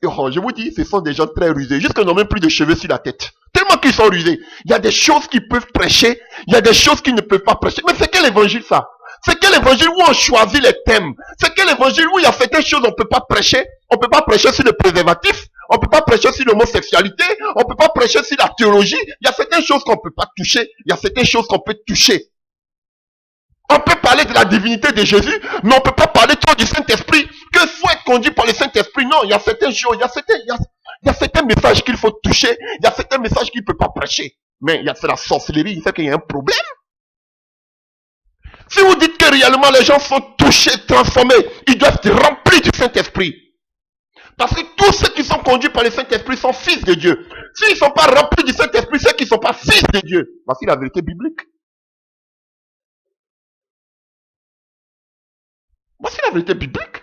Speaker 1: je vous dis, ce sont des gens très rusés. Jusqu'à n'ont même plus de cheveux sur la tête. Tellement qu'ils sont rusés. Il y a des choses qu'ils peuvent prêcher. Il y a des choses qu'ils ne peuvent pas prêcher. Mais c'est quel évangile ça? C'est quel évangile où on choisit les thèmes? C'est quel évangile où il y a certaines choses on ne peut pas prêcher? On ne peut pas prêcher sur le préservatif. On ne peut pas prêcher sur l'homosexualité. On ne peut pas prêcher sur la théologie. Il y a certaines choses qu'on ne peut pas toucher. Il y a certaines choses qu'on peut toucher. On peut parler de la divinité de Jésus, mais on ne peut pas parler trop du Saint-Esprit. Que faut être conduit par le Saint-Esprit? Non, il y a certaines choses, il y a certains messages qu'il faut toucher, il y a certains messages qu'il ne peut pas prêcher. Mais c'est la sorcellerie, il fait qu'il y a un problème. Si vous dites que réellement les gens sont touchés, transformés, ils doivent être remplis du Saint-Esprit. Parce que tous ceux qui sont conduits par le Saint-Esprit sont fils de Dieu. S'ils ne sont pas remplis du Saint-Esprit, c'est qu'ils ne sont pas fils de Dieu. Voici la vérité biblique. Voici la vérité biblique.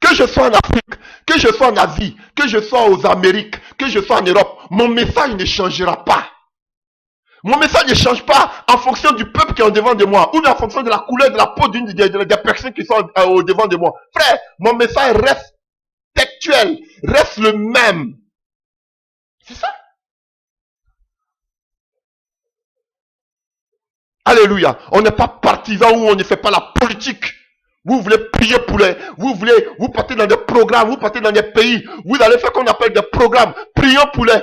Speaker 1: Que je sois en Afrique, que je sois en Asie, que je sois aux Amériques, que je sois en Europe, mon message ne changera pas. Mon message ne change pas en fonction du peuple qui est en devant de moi, ou en fonction de la couleur de la peau des personnes qui sont au devant de moi. Frère, mon message reste textuel, reste le même. C'est ça. Alléluia. On n'est pas partisan où on ne fait pas la politique. Vous voulez prier pour vous partez dans des programmes, vous partez dans des pays, vous allez faire qu'on appelle des programmes. Prions pour les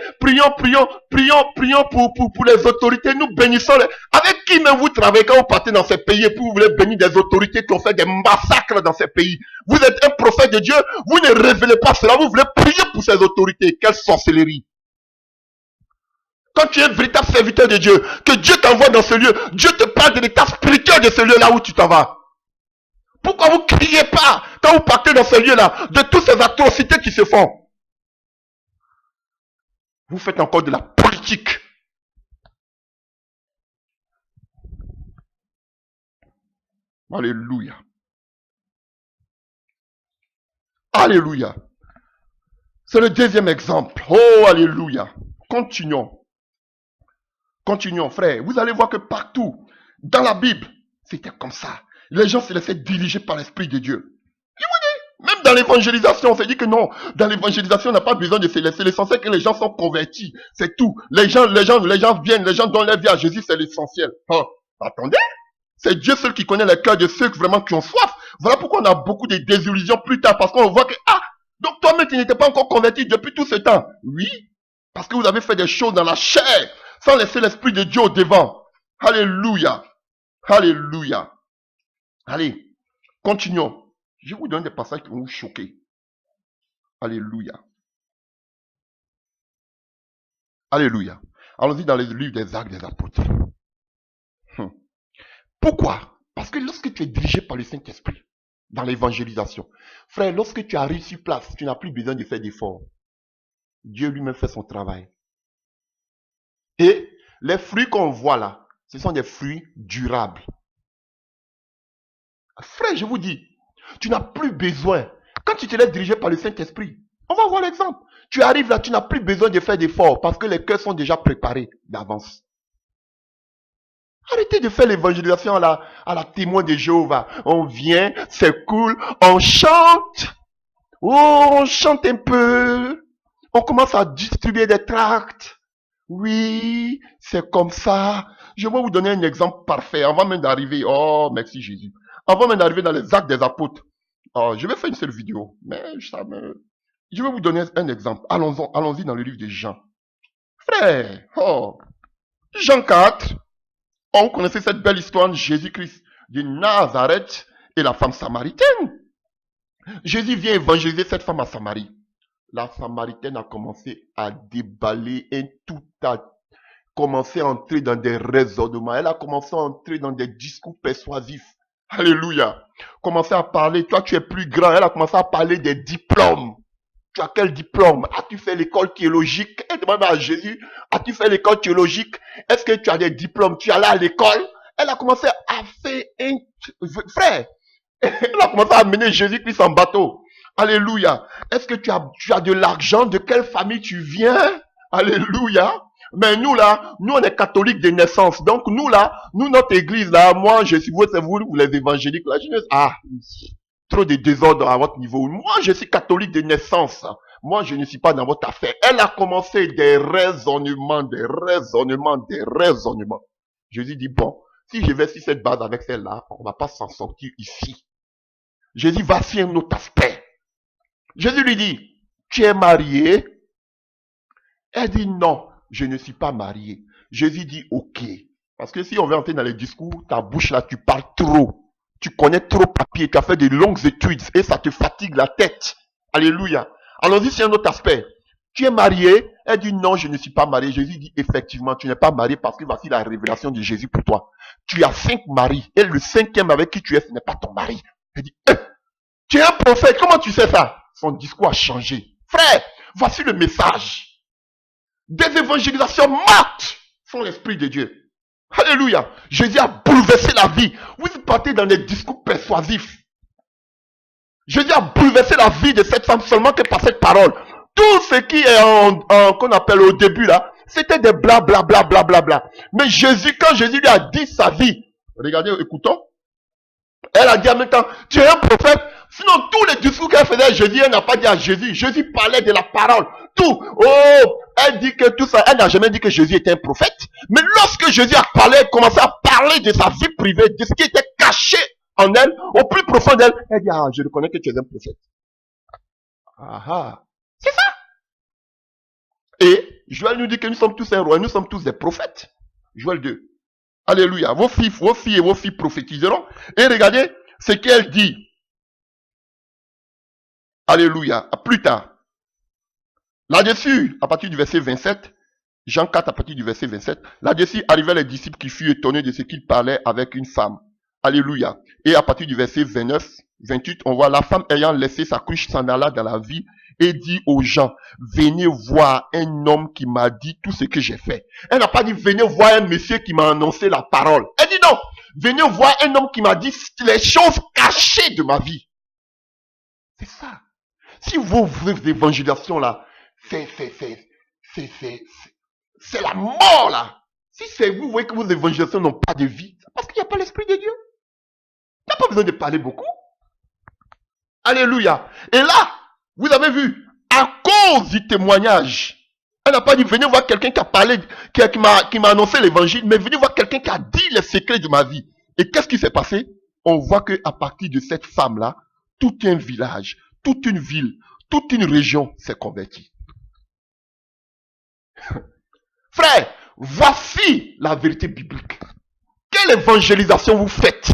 Speaker 1: autorités. Nous bénissons avec qui même vous travaillez quand vous partez dans ces pays et puis vous voulez bénir des autorités qui ont fait des massacres dans ces pays. Vous êtes un prophète de Dieu, vous ne révélez pas cela, vous voulez prier pour ces autorités. Quelle sorcellerie! Quand tu es un véritable serviteur de Dieu, que Dieu t'envoie dans ce lieu, Dieu te parle de l'état spirituel de ce lieu-là où tu t'en vas. Pourquoi vous ne criez pas quand vous partez dans ce lieu-là de toutes ces atrocités qui se font? Vous faites encore de la politique. Alléluia. Alléluia. C'est le deuxième exemple. Oh, alléluia. Continuons. Continuons, frère. Vous allez voir que partout, dans la Bible, c'était comme ça. Les gens se laissaient diriger par l'Esprit de Dieu. Je vous dis, même dans l'évangélisation, on s'est dit que non, dans l'évangélisation, on n'a pas besoin de se laisser. L'essentiel que les gens sont convertis. C'est tout. Les gens viennent, les gens donnent leur vie à Jésus, c'est l'essentiel. Hein? Attendez. C'est Dieu seul qui connaît les cœurs de ceux vraiment qui ont soif. Voilà pourquoi on a beaucoup de désillusions plus tard, parce qu'on voit que, donc toi-même, tu n'étais pas encore converti depuis tout ce temps. Oui, parce que vous avez fait des choses dans la chair, sans laisser l'Esprit de Dieu au devant. Alléluia. Alléluia. Allez, continuons. Je vous donne des passages qui vont vous choquer. Alléluia. Alléluia. Allons-y dans les livres des Actes des Apôtres. Pourquoi? Parce que lorsque tu es dirigé par le Saint-Esprit, dans l'évangélisation, frère, lorsque tu arrives sur place, tu n'as plus besoin de faire d'efforts. Dieu lui-même fait son travail. Et les fruits qu'on voit là, ce sont des fruits durables. Frère, je vous dis, tu n'as plus besoin. Quand tu te laisses diriger par le Saint-Esprit, on va voir l'exemple. Tu arrives là, tu n'as plus besoin de faire d'efforts parce que les cœurs sont déjà préparés d'avance. Arrêtez de faire l'évangélisation à la témoin de Jéhovah. On vient, c'est cool, on chante. Oh, on chante un peu. On commence à distribuer des tracts. Oui, c'est comme ça. Je vais vous donner un exemple parfait avant même d'arriver. Oh, merci Jésus. Avant même d'arriver dans les Actes des Apôtres. Oh, je vais faire une seule vidéo. Mais je vais vous donner un exemple. Allons-y dans le livre de Jean. Frère, Jean 4. On connaissait cette belle histoire de Jésus-Christ de Nazareth et la femme samaritaine. Jésus vient évangéliser cette femme à Samarie. La samaritaine a commencé à déballer a commencé à entrer dans des raisonnements. Elle a commencé à entrer dans des discours persuasifs. Alléluia. Commencé à parler, toi tu es plus grand. Elle a commencé à parler des diplômes. Tu as quel diplôme? As-tu fait l'école théologique? Elle demande à Jésus, as-tu fait l'école théologique? Est-ce que tu as des diplômes? Tu es allé à l'école? Elle a commencé à faire frère, elle a commencé à amener Jésus-Christ en bateau. Alléluia. Est-ce que tu as de l'argent? De quelle famille tu viens? Alléluia. Mais nous là, nous on est catholiques de naissance. Donc nous là, notre église là, moi je suis c'est vous les évangéliques là, trop de désordre à votre niveau. Moi, je suis catholique de naissance. Moi, je ne suis pas dans votre affaire. Elle a commencé des raisonnements. Jésus dit, bon, si je vais sur cette base avec celle-là, on ne va pas s'en sortir ici. Jésus va sur un autre aspect. Jésus lui dit, tu es marié? Elle dit, non, je ne suis pas marié. Jésus dit, ok. Parce que si on veut entrer dans les discours, ta bouche là, tu parles trop. Tu connais trop papier, tu as fait de longues études et ça te fatigue la tête. Alléluia. Allons-y sur un autre aspect. Tu es marié? Elle dit non, je ne suis pas marié. Jésus dit effectivement, tu n'es pas marié parce que voici la révélation de Jésus pour toi. Tu as 5 maris et le 5e avec qui tu es, ce n'est pas ton mari. Elle dit, tu es un prophète, comment tu sais ça? Son discours a changé. Frère, voici le message. Des évangélisations mortes sont l'Esprit de Dieu. Alléluia. Jésus a bouleversé la vie. Vous partez dans des discours persuasifs. Jésus a bouleversé la vie de cette femme seulement que par cette parole. Tout ce qui est qu'on appelle au début là, c'était des bla bla bla bla bla bla. Mais Jésus, quand Jésus lui a dit sa vie, regardez, écoutons. Elle a dit en même temps, tu es un prophète. Sinon, tous les discours qu'elle faisait à Jésus, elle n'a pas dit à Jésus. Jésus parlait de la parole. Tout. Oh, elle dit que tout ça, elle n'a jamais dit que Jésus était un prophète. Mais lorsque Jésus a parlé, elle commençait à parler de sa vie privée, de ce qui était caché en elle, au plus profond d'elle. Elle dit, je reconnais que tu es un prophète. C'est ça. Et Joël nous dit que nous sommes tous un roi, nous sommes tous des prophètes. Joël 2. Alléluia. Vos filles et vos filles prophétiseront. Et regardez ce qu'elle dit. Alléluia. Plus tard. Là-dessus, à partir du verset 27, Jean 4 à partir du verset 27, là-dessus arrivaient les disciples qui furent étonnés de ce qu'il parlait avec une femme. Alléluia. Et à partir du verset 29, 28, on voit la femme ayant laissé sa cruche s'en alla dans la vie et dit aux gens, venez voir un homme qui m'a dit tout ce que j'ai fait. Elle n'a pas dit, venez voir un monsieur qui m'a annoncé la parole. Elle dit non, venez voir un homme qui m'a dit les choses cachées de ma vie. C'est ça. Si vos évangélisations là, c'est la mort là. Si c'est vous voyez que vos évangélisations n'ont pas de vie, c'est parce qu'il n'y a pas l'Esprit de Dieu. Tu n'as pas besoin de parler beaucoup. Alléluia. Et là, vous avez vu, à cause du témoignage, elle n'a pas dit, venez voir quelqu'un qui a parlé, qui m'a annoncé l'évangile, mais venez voir quelqu'un qui a dit les secrets de ma vie. Et qu'est-ce qui s'est passé? On voit qu'à partir de cette femme-là, tout un village, toute une ville, toute une région s'est convertie. Frère, voici la vérité biblique. Quelle évangélisation vous faites?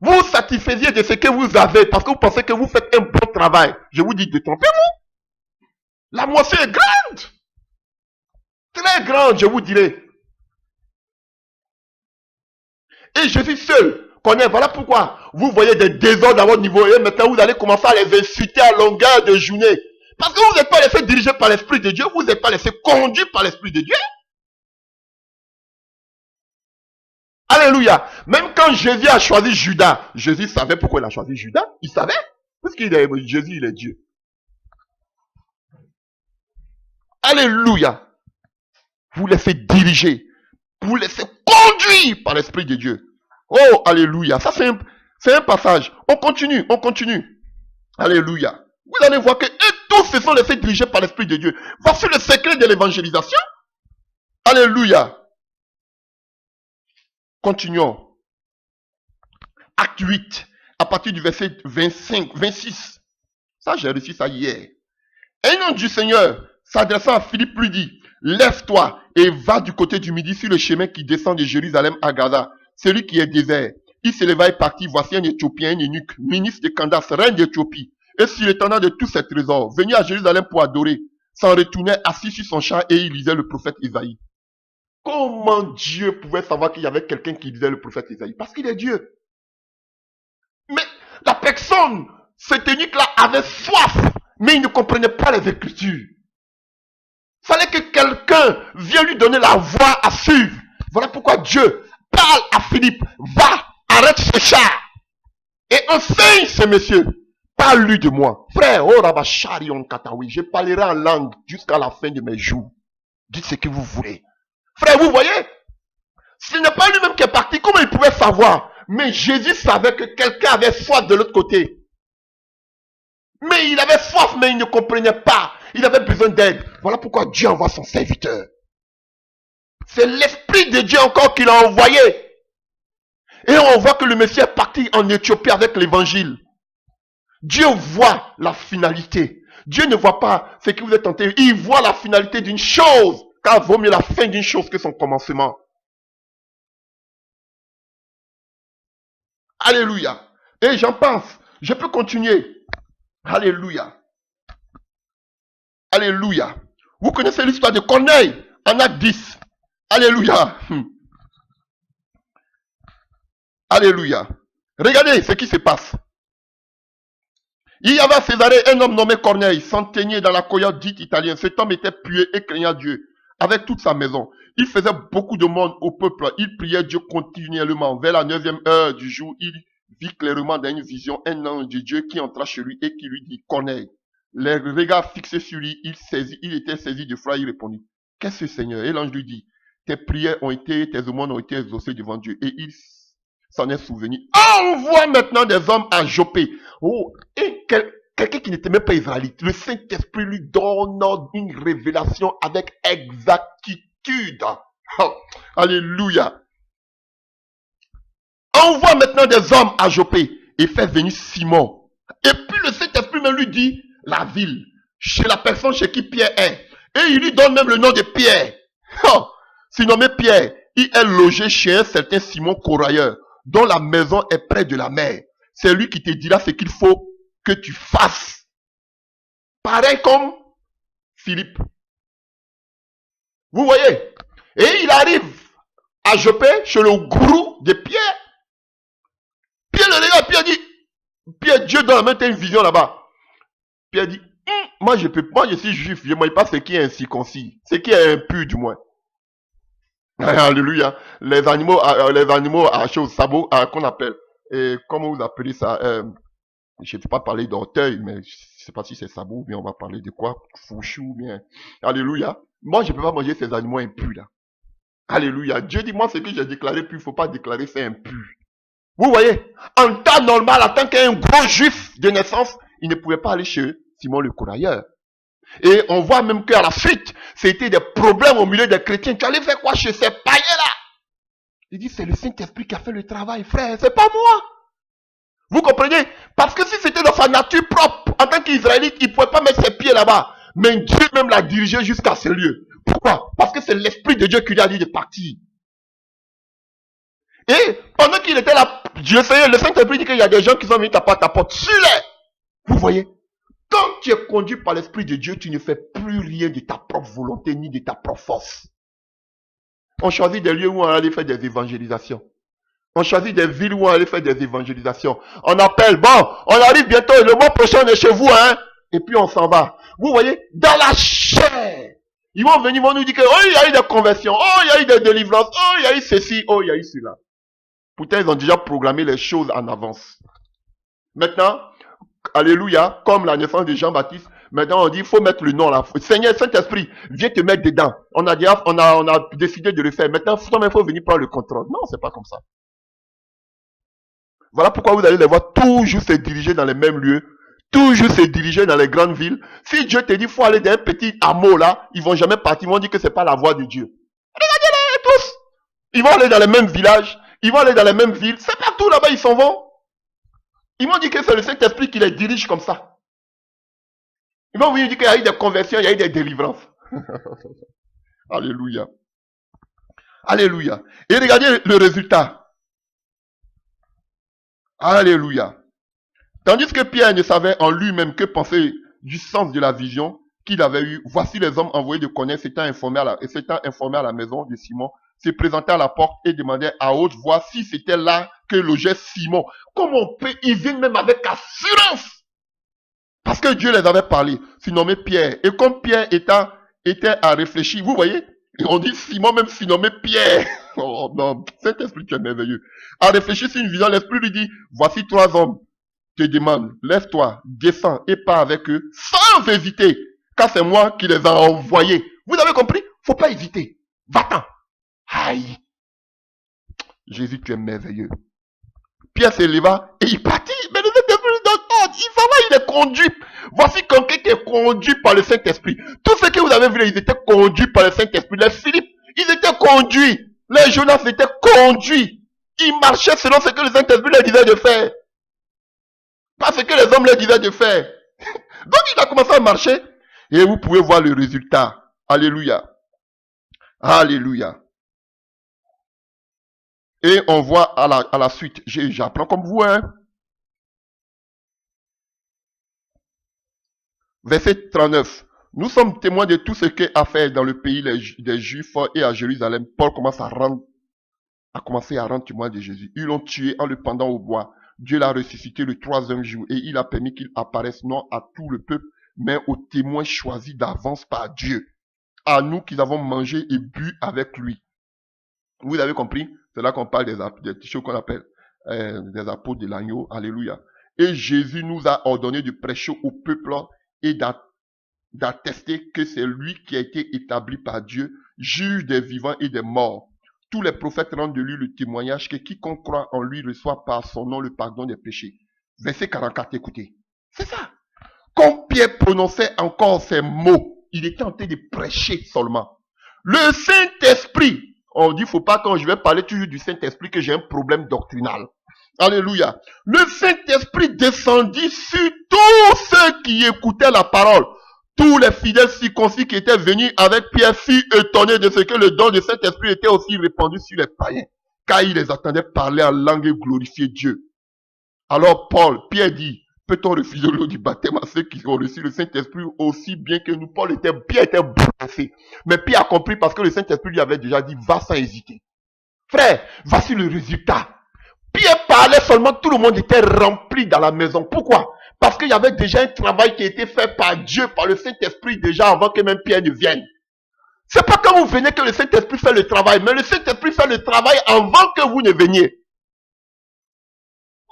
Speaker 1: Vous vous satisfaisiez de ce que vous avez parce que vous pensez que vous faites un bon travail. Je vous dis, détrompez-vous. La moisson est grande. Très grande, je vous dirai. Et je suis seul. Voilà pourquoi vous voyez des désordres à votre niveau et maintenant vous allez commencer à les insulter à longueur de journée. Parce que vous n'êtes pas laissé diriger par l'Esprit de Dieu, vous n'êtes pas laissé conduire par l'Esprit de Dieu. Alléluia. Même quand Jésus a choisi Judas, Jésus savait pourquoi il a choisi Judas. Il savait. Parce qu'il est Jésus, il est Dieu. Alléluia. Vous laissez diriger. Vous laissez conduire par l'Esprit de Dieu. Oh, alléluia. Ça, c'est un passage. On continue, on continue. Alléluia. Vous allez voir que tous se sont laissés diriger par l'Esprit de Dieu. Voici le secret de l'évangélisation. Alléluia. Continuons. Acte 8, à partir du verset 25, 26. Ça, j'ai reçu ça hier. Un ange du Seigneur, s'adressant à Philippe, lui dit, lève-toi et va du côté du midi sur le chemin qui descend de Jérusalem à Gaza, celui qui est désert. Il se leva et partit, voici un Éthiopien, un eunuque, ministre de Candace, reine d'Éthiopie, et sur l'étendard de tous ses trésors, venu à Jérusalem pour adorer, s'en retournait assis sur son char et il lisait le prophète Isaïe. Comment Dieu pouvait savoir qu'il y avait quelqu'un qui lisait le prophète Isaïe? Parce qu'il est Dieu. Mais la personne, cet eunuque-là, avait soif, mais il ne comprenait pas les Écritures. Il fallait que quelqu'un vienne lui donner la voie à suivre. Voilà pourquoi Dieu parle à Philippe. Va, arrête ce char et enseigne ce monsieur. Parle-lui de moi. Frère, oh Rabashari on Katawi, je parlerai en langue jusqu'à la fin de mes jours. Dites ce que vous voulez. Frère, vous voyez, ce n'est pas lui-même qui est parti. Comment il pouvait savoir? Mais Jésus savait que quelqu'un avait soif de l'autre côté. Mais il avait soif, mais il ne comprenait pas. Il avait besoin d'aide. Voilà pourquoi Dieu envoie son serviteur. C'est l'Esprit de Dieu encore qu'il a envoyé. Et on voit que le Messie est parti en Éthiopie avec l'évangile. Dieu voit la finalité. Dieu ne voit pas ce que vous êtes tenté. Il voit la finalité d'une chose. Car vaut mieux la fin d'une chose que son commencement. Alléluia. Et j'en pense. Je peux continuer. Alléluia. Alléluia. Vous connaissez l'histoire de Corneille en Acte 10. Alléluia. Alléluia. Regardez ce qui se passe. Il y avait à Césarée un homme nommé Corneille, centenier dans la cohorte dite italienne. Cet homme était pieux et craignant Dieu, avec toute sa maison. Il faisait beaucoup de monde au peuple. Il priait Dieu continuellement. Vers la 9e heure du jour, il vit clairement dans une vision un ange de Dieu qui entra chez lui et qui lui dit, Corneille. Les regards fixés sur lui, il était saisi de froid, il répondit, qu'est-ce que Seigneur? Et l'ange lui dit, tes prières ont été, tes aumônes ont été exaucées devant Dieu. Et il s'en est souvenu. Envoie maintenant des hommes à Joppé. Oh, et quelqu'un qui n'était même pas israélite. Le Saint-Esprit lui donne une révélation avec exactitude. Oh, alléluia. Envoie maintenant des hommes à Joppé et fais venir Simon. Et puis le Saint-Esprit me lui dit la ville, chez la personne chez qui Pierre est. Et il lui donne même le nom de Pierre. Oh, c'est nommé Pierre. Il est logé chez un certain Simon Corailleur, dont la maison est près de la mer. C'est lui qui te dira ce qu'il faut que tu fasses. Pareil comme Philippe. Vous voyez? Et il arrive à Joppé, chez le gourou de Pierre. Pierre le regarde, Pierre dit, Pierre, Dieu dans la main, t'as une vision là-bas. Pierre dit, moi je suis juif, je ne vois pas ce qui est incirconcis, ce qui est impur du moins. Alléluia. Les animaux arrachés au sabot, qu'on appelle, comment vous appelez ça, je ne vais pas parler d'orteil, mais je ne sais pas si c'est sabot, ou bien on va parler de quoi, fouchou, ou bien, alléluia. Moi je ne peux pas manger ces animaux impurs là. Alléluia. Dieu dit, moi ce que j'ai déclaré pur, il ne faut pas déclarer c'est impur. Vous voyez, en temps normal, en tant qu'un gros juif de naissance, il ne pouvait pas aller chez Simon le courrier. Et on voit même qu'à la suite, c'était des problèmes au milieu des chrétiens. Tu allais faire quoi chez ces païens-là? Il dit, c'est le Saint-Esprit qui a fait le travail, frère, c'est pas moi. Vous comprenez? Parce que si c'était dans sa nature propre, en tant qu'Israélite, il ne pouvait pas mettre ses pieds là-bas. Mais Dieu même l'a dirigé jusqu'à ce lieu. Pourquoi? Parce que c'est l'Esprit de Dieu qui lui a dit de partir. Et pendant qu'il était là, le Saint-Esprit dit qu'il y a des gens qui sont venus taper à ta porte. Suis-les! Vous voyez? Quand tu es conduit par l'Esprit de Dieu, tu ne fais plus rien de ta propre volonté ni de ta propre force. On choisit des lieux où on allait faire des évangélisations. On choisit des villes où on allait faire des évangélisations. On appelle, bon, on arrive bientôt, le mois prochain on est chez vous, hein. Et puis on s'en va. Vous voyez, dans la chair. Ils vont venir, ils vont nous dire que, oh, il y a eu des conversions, oh, il y a eu des délivrances, oh, il y a eu ceci, oh, il y a eu cela. Pourtant, ils ont déjà programmé les choses en avance. Maintenant, alléluia, comme la naissance de Jean-Baptiste, maintenant on dit, il faut mettre le nom là. Seigneur, Saint-Esprit, viens te mettre dedans. On a décidé de le faire. Maintenant, il faut venir prendre le contrôle. Non, c'est pas comme ça. Voilà pourquoi vous allez les voir toujours se diriger dans les mêmes lieux, toujours se diriger dans les grandes villes. Si Dieu te dit, il faut aller dans un petit hameau là, ils vont jamais partir, ils vont dire que c'est pas la voie de Dieu. Regardez-les tous. Ils vont aller dans les mêmes villages, ils vont aller dans les mêmes villes, c'est partout là-bas, ils s'en vont. Ils vont dire que c'est le Saint-Esprit qui les dirige comme ça. Ils vont vous dire qu'il y a eu des conversions, il y a eu des délivrances. Alléluia. Alléluia. Et regardez le résultat. Alléluia. Tandis que Pierre ne savait en lui-même que penser du sens de la vision qu'il avait eue, voici les hommes envoyés de connaître s'étant informés à la maison de Simon, se présentaient à la porte et demandaient à haute voix si c'était là que logeait Simon. Comment on peut, ils viennent même avec assurance. Parce que Dieu les avait parlé, surnommé Pierre. Et comme Pierre était à réfléchir, vous voyez, on dit Simon même surnommé Pierre. Oh non, Saint-Esprit tu es merveilleux. À réfléchir sur une vision, l'Esprit lui dit, voici 3 hommes te demandent, lève-toi, descends et pars avec eux sans hésiter, car c'est moi qui les ai envoyés. Vous avez compris? Faut pas hésiter. Va-t'en. Aïe. Jésus, tu es merveilleux. Pierre se leva et il partit. Mais le Saint-Esprit il s'en va, il est conduit. Voici quelqu'un qui est conduit par le Saint-Esprit. Tous ceux que vous avez vus, ils étaient conduits par le Saint-Esprit. Les Philippe, ils étaient conduits. Les Jonas étaient conduits. Ils marchaient selon ce que le Saint-Esprit leur disait de faire. Pas ce que les hommes leur disaient de faire. Donc il a commencé à marcher. Et vous pouvez voir le résultat. Alléluia. Alléluia. Et on voit à la suite. J'apprends comme vous, hein. Verset 39. Nous sommes témoins de tout ce qu'a fait dans le pays des Juifs et à Jérusalem. Paul commence à commencer à rendre témoin de Jésus. Ils l'ont tué en le pendant au bois. Dieu l'a ressuscité le 3e jour et il a permis qu'il apparaisse non à tout le peuple, mais aux témoins choisis d'avance par Dieu. À nous qui avons mangé et bu avec lui. Vous avez compris? C'est là qu'on parle des choses qu'on appelle des apôtres de l'agneau. Alléluia. Et Jésus nous a ordonné de prêcher au peuple et d'attester que c'est lui qui a été établi par Dieu, juge des vivants et des morts. Tous les prophètes rendent de lui le témoignage que quiconque croit en lui reçoit par son nom le pardon des péchés. Verset 44, écoutez. C'est ça. Quand Pierre prononçait encore ces mots, il était en train de prêcher seulement. Le Saint-Esprit, on dit, faut pas quand je vais parler toujours du Saint-Esprit que j'ai un problème doctrinal. Alléluia. Le Saint-Esprit descendit sur tous ceux qui écoutaient la parole. Tous les fidèles circoncis qui étaient venus avec Pierre furent étonnés de ce que le don de Saint-Esprit était aussi répandu sur les païens, car ils les attendaient parler en langue et glorifier Dieu. Alors Pierre dit, peut-on refuser l'eau du baptême à ceux qui ont reçu le Saint-Esprit aussi bien que nous? Pierre était bouleversé. Mais Pierre a compris parce que le Saint-Esprit lui avait déjà dit, va sans hésiter. Frère, voici le résultat. Pierre parlait seulement, tout le monde était rempli dans la maison. Pourquoi? Parce qu'il y avait déjà un travail qui a été fait par Dieu, par le Saint-Esprit déjà avant que même Pierre ne vienne. C'est pas quand vous venez que le Saint-Esprit fait le travail, mais le Saint-Esprit fait le travail avant que vous ne veniez.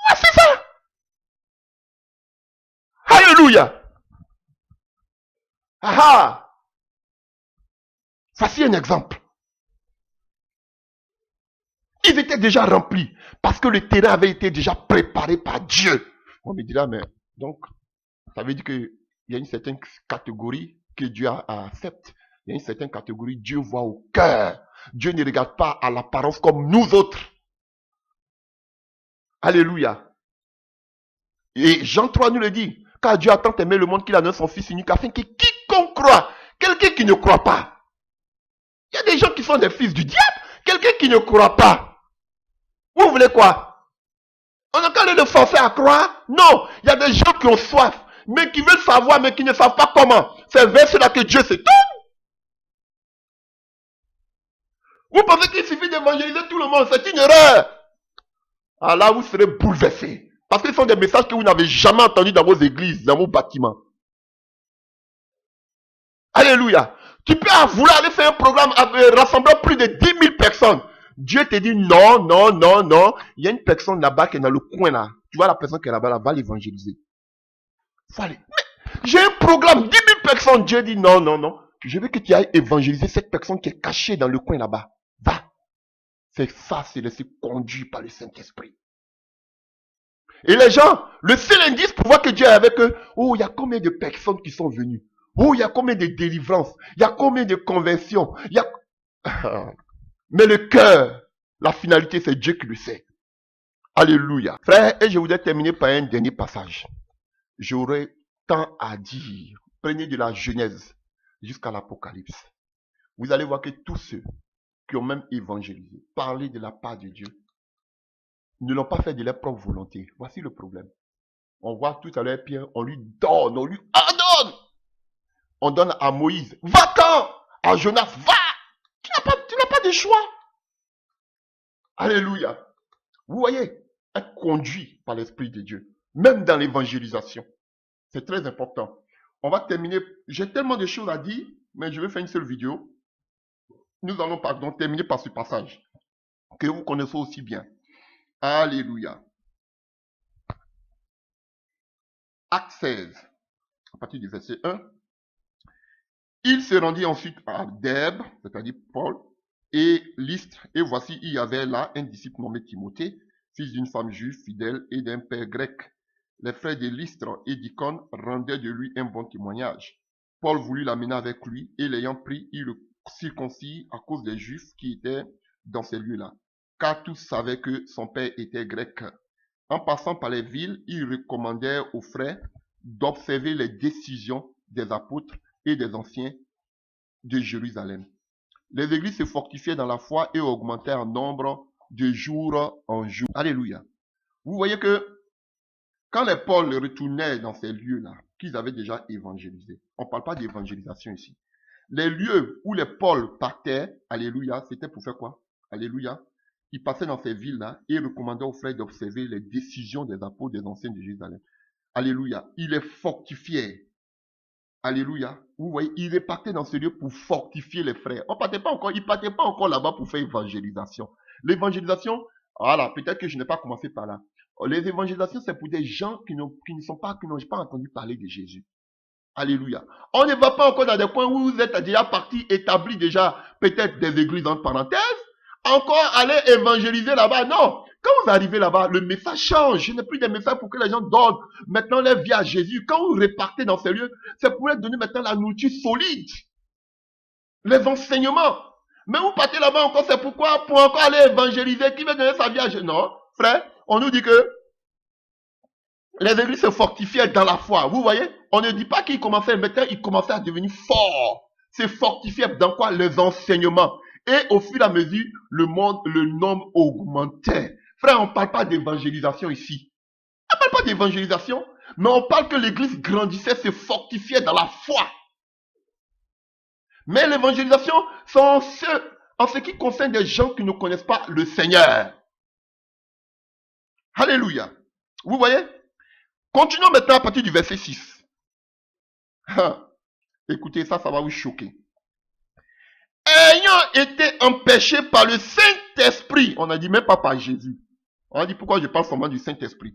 Speaker 1: Ouais, c'est ça. Alléluia. Ah. Voici un exemple. Ils étaient déjà remplis parce que le terrain avait été déjà préparé par Dieu. On me dira, mais donc, ça veut dire qu'il y a une certaine catégorie que Dieu accepte. Il y a une certaine catégorie, Dieu voit au cœur. Dieu ne regarde pas à l'apparence comme nous autres. Alléluia. Et Jean 3 nous le dit. Car Dieu a tant aimé le monde qu'il a donné son Fils unique afin que quiconque croit, quelqu'un qui ne croit pas. Il y a des gens qui sont des fils du diable. Quelqu'un qui ne croit pas. Vous voulez quoi? On a qu'à les forcer à croire? Non. Il y a des gens qui ont soif, mais qui veulent savoir, mais qui ne savent pas comment. C'est vers cela que Dieu se tourne. Vous pensez qu'il suffit d'évangéliser tout le monde? C'est une erreur. Ah là, vous serez bouleversés. Parce que ce sont des messages que vous n'avez jamais entendus dans vos églises, dans vos bâtiments. Alléluia. Tu peux vouloir aller faire un programme rassemblant plus de 10 000 personnes. Dieu te dit non, non, non, non. Il y a une personne là-bas qui est dans le coin là. Tu vois la personne qui est là-bas, là, va l'évangéliser. Faut aller. Mais j'ai un programme, 10 000 personnes. Dieu dit non, non, non. Je veux que tu ailles évangéliser cette personne qui est cachée dans le coin là-bas. Va. C'est ça, c'est laisser conduire par le Saint-Esprit. Et les gens, le seul indice pour voir que Dieu est avec eux, oh, il y a combien de personnes qui sont venues? Oh, il y a combien de délivrances? Il y a combien de conversions? Il y a... Mais le cœur, la finalité, c'est Dieu qui le sait. Alléluia. Frère, et je voudrais terminer par un dernier passage. J'aurais tant à dire. Prenez de la Genèse jusqu'à l'Apocalypse. Vous allez voir que tous ceux qui ont même évangélisé, parlé de la part de Dieu, ne l'ont pas fait de leur propre volonté. Voici le problème. On voit tout à l'heure Pierre, on lui donne, on lui ordonne. On donne à Moïse, va-t'en. À Jonas, va. Tu n'as pas de choix. Alléluia. Vous voyez, être conduit par l'Esprit de Dieu, même dans l'évangélisation. C'est très important. On va terminer. J'ai tellement de choses à dire, mais je vais faire une seule vidéo. Nous allons, pardon, terminer par ce passage que vous connaissez aussi bien. Alléluia. Acte 16, à partir du verset 1. Il se rendit ensuite à Derbe, c'est-à-dire Paul, et Lystre, et voici, il y avait là un disciple nommé Timothée, fils d'une femme juive fidèle et d'un père grec. Les frères de Lystre et d'Icône rendaient de lui un bon témoignage. Paul voulut l'amener avec lui, et l'ayant pris, il le circoncis à cause des Juifs qui étaient dans ces lieux-là, car tous savaient que son père était grec. En passant par les villes, il recommandait aux frères d'observer les décisions des apôtres et des anciens de Jérusalem. Les églises se fortifiaient dans la foi et augmentaient en nombre de jour en jour. Alléluia. Vous voyez que quand les Paul retournaient dans ces lieux-là, qu'ils avaient déjà évangélisés, on ne parle pas d'évangélisation ici. Les lieux où les Paul partaient, alléluia, c'était pour faire quoi? Alléluia. Ils passaient dans ces villes-là et recommandaient aux frères d'observer les décisions des apôtres des anciens de Jérusalem. Alléluia. Il les fortifiait. Alléluia. Vous voyez, il repartait dans ce lieu pour fortifier les frères. Ils ne partaient pas encore là-bas pour faire évangélisation. L'évangélisation, voilà, peut-être que je n'ai pas commencé par là. Les évangélisations, c'est pour des gens qui n'ont pas entendu parler de Jésus. Alléluia. On ne va pas encore dans des coins où vous êtes déjà partis, établis déjà, peut-être des églises en parenthèse. Encore aller évangéliser là-bas. Non. Quand vous arrivez là-bas, le message change. Ce n'est plus des messages pour que les gens donnent maintenant leur vie à Jésus. Quand vous repartez dans ces lieux, c'est pour leur donner maintenant la nourriture solide. Les enseignements. Mais vous partez là-bas encore, c'est pourquoi? Pour encore aller évangéliser. Qui veut donner sa vie à Jésus? Non. Frère, on nous dit que les églises se fortifiaient dans la foi. Vous voyez? On ne dit pas qu'ils commençaient, maintenant ils commençaient à devenir forts. Se fortifiaient dans quoi? Les enseignements. Et au fur et à mesure, le nombre augmentait. Frère, on ne parle pas d'évangélisation ici. On ne parle pas d'évangélisation, mais on parle que l'église grandissait, se fortifiait dans la foi. Mais l'évangélisation, c'est en ce qui concerne des gens qui ne connaissent pas le Seigneur. Alléluia. Vous voyez? Continuons maintenant à partir du verset 6. Écoutez, ça va vous choquer. Ayant été empêché par le Saint-Esprit, on n'a dit même pas par Jésus. On a dit pourquoi je parle seulement du Saint-Esprit.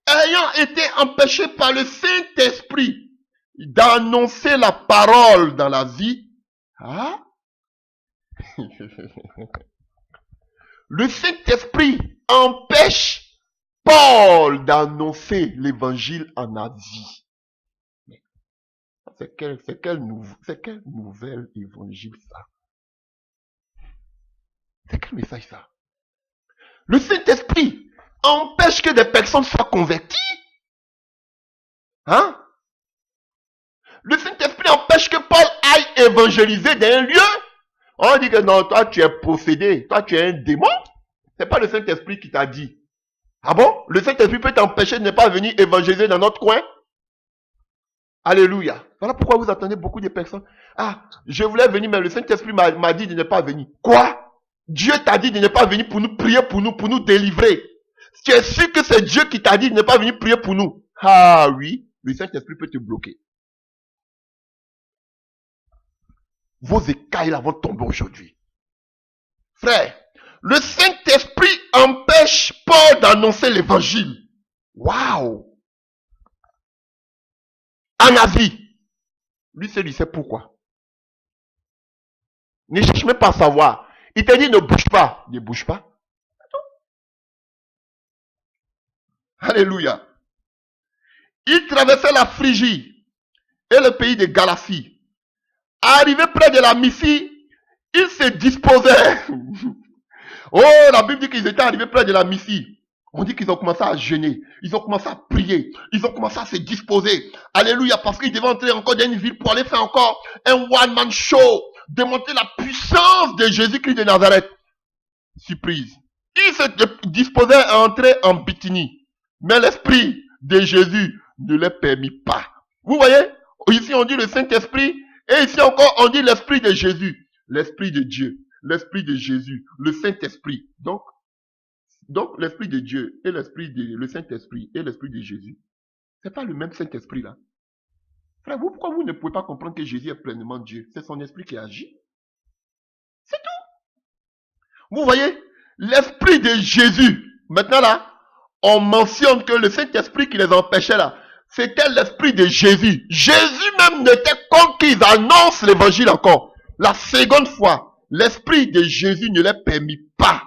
Speaker 1: Ayant été empêché par le Saint-Esprit d'annoncer la parole dans la vie, Le Saint-Esprit empêche Paul d'annoncer l'évangile en Asie. C'est quel nouvel évangile ça? C'est quel message ça? Le Saint-Esprit empêche que des personnes soient converties. Hein? Le Saint-Esprit empêche que Paul aille évangéliser dans un lieu. On dit que non, toi tu es possédé, toi tu es un démon. C'est pas le Saint-Esprit qui t'a dit. Ah bon? Le Saint-Esprit peut t'empêcher de ne pas venir évangéliser dans notre coin? Alléluia. Voilà pourquoi vous attendez beaucoup de personnes. Ah, je voulais venir, mais le Saint-Esprit m'a dit de ne pas venir. Quoi? Dieu t'a dit de ne pas venir pour nous prier pour nous délivrer. Tu es sûr que c'est Dieu qui t'a dit de ne pas venir prier pour nous? Ah oui, le Saint-Esprit peut te bloquer. Vos écailles là vont tomber aujourd'hui. Frère, le Saint-Esprit empêche Paul d'annoncer l'évangile. Waouh! En Asie. Lui sait pourquoi. Ne cherche même pas à savoir. Il t'a dit ne bouge pas. Ne bouge pas. Alléluia. Il traversait la Phrygie et le pays de Galatie. Arrivé près de la Mysie, il se disposait. Oh, la Bible dit qu'ils étaient arrivés près de la Mysie. On dit qu'ils ont commencé à jeûner. Ils ont commencé à prier. Ils ont commencé à se disposer. Alléluia, parce qu'ils devaient entrer encore dans une ville pour aller faire encore un one-man show. Démontrer la puissance de Jésus-Christ de Nazareth. Surprise. Ils se disposaient à entrer en Bithynie. Mais l'esprit de Jésus ne les permit pas. Vous voyez? Ici on dit le Saint-Esprit. Et ici encore on dit l'esprit de Jésus. L'esprit de Dieu. L'esprit de Jésus. Le Saint-Esprit. Donc l'esprit de Dieu et le Saint-Esprit et l'esprit de Jésus, c'est pas le même Saint-Esprit là. Frère, pourquoi vous ne pouvez pas comprendre que Jésus est pleinement Dieu? C'est son esprit qui agit. C'est tout. Vous voyez, l'esprit de Jésus. Maintenant là, on mentionne que le Saint-Esprit qui les empêchait là, c'était l'esprit de Jésus. Jésus même n'était contre qu'ils annoncent l'évangile encore. La seconde fois, l'esprit de Jésus ne les permit pas.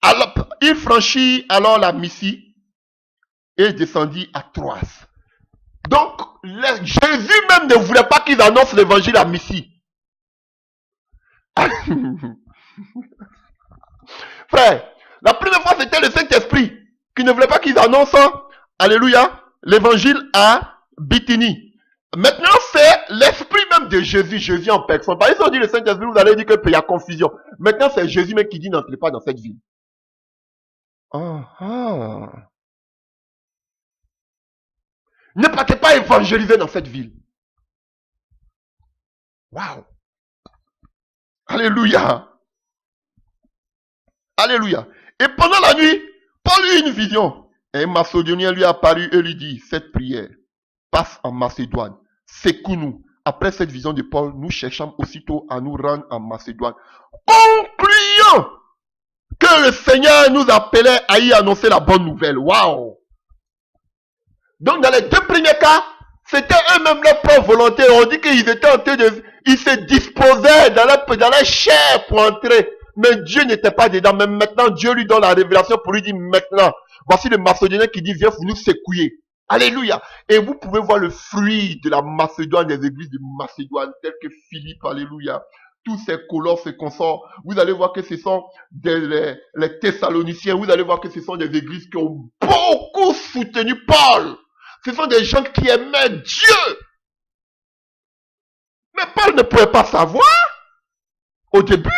Speaker 1: Alors, il franchit alors la Mysie et descendit à Troas. Donc, Jésus même ne voulait pas qu'ils annoncent l'évangile à Mysie. Frère, la première fois c'était le Saint-Esprit qui ne voulait pas qu'ils annoncent, alléluia, l'évangile à Bithynie. Maintenant, c'est l'esprit même de Jésus, Jésus en personne. Par exemple, on dit le Saint-Esprit, vous allez dire qu'il y a confusion. Maintenant, c'est Jésus même qui dit n'entrez pas dans cette ville. Ne partez pas évangéliser dans cette ville. Waouh. Alléluia. Alléluia. Et pendant la nuit, Paul eut une vision. Un Macédonien lui apparut et lui dit, cette prière passe en Macédoine. Secoue-nous. Après cette vision de Paul, nous cherchons aussitôt à nous rendre en Macédoine. Concluons que le Seigneur nous appelait à y annoncer la bonne nouvelle. Waouh! Donc dans les deux premiers cas, c'était eux-mêmes leur propre volonté. On dit qu'ils étaient en train de... Ils se disposaient dans la chair pour entrer. Mais Dieu n'était pas dedans. Mais maintenant, Dieu lui donne la révélation pour lui dire maintenant. Voici le Macédonien qui dit viens pour nous secouer. Alléluia. Et vous pouvez voir le fruit de la Macédoine, des églises de Macédoine, telles que Philippe, alléluia. Tous ces colosses et consorts, vous allez voir que ce sont les Thessaloniciens, vous allez voir que ce sont des églises qui ont beaucoup soutenu Paul. Ce sont des gens qui aimaient Dieu. Mais Paul ne pouvait pas savoir au début.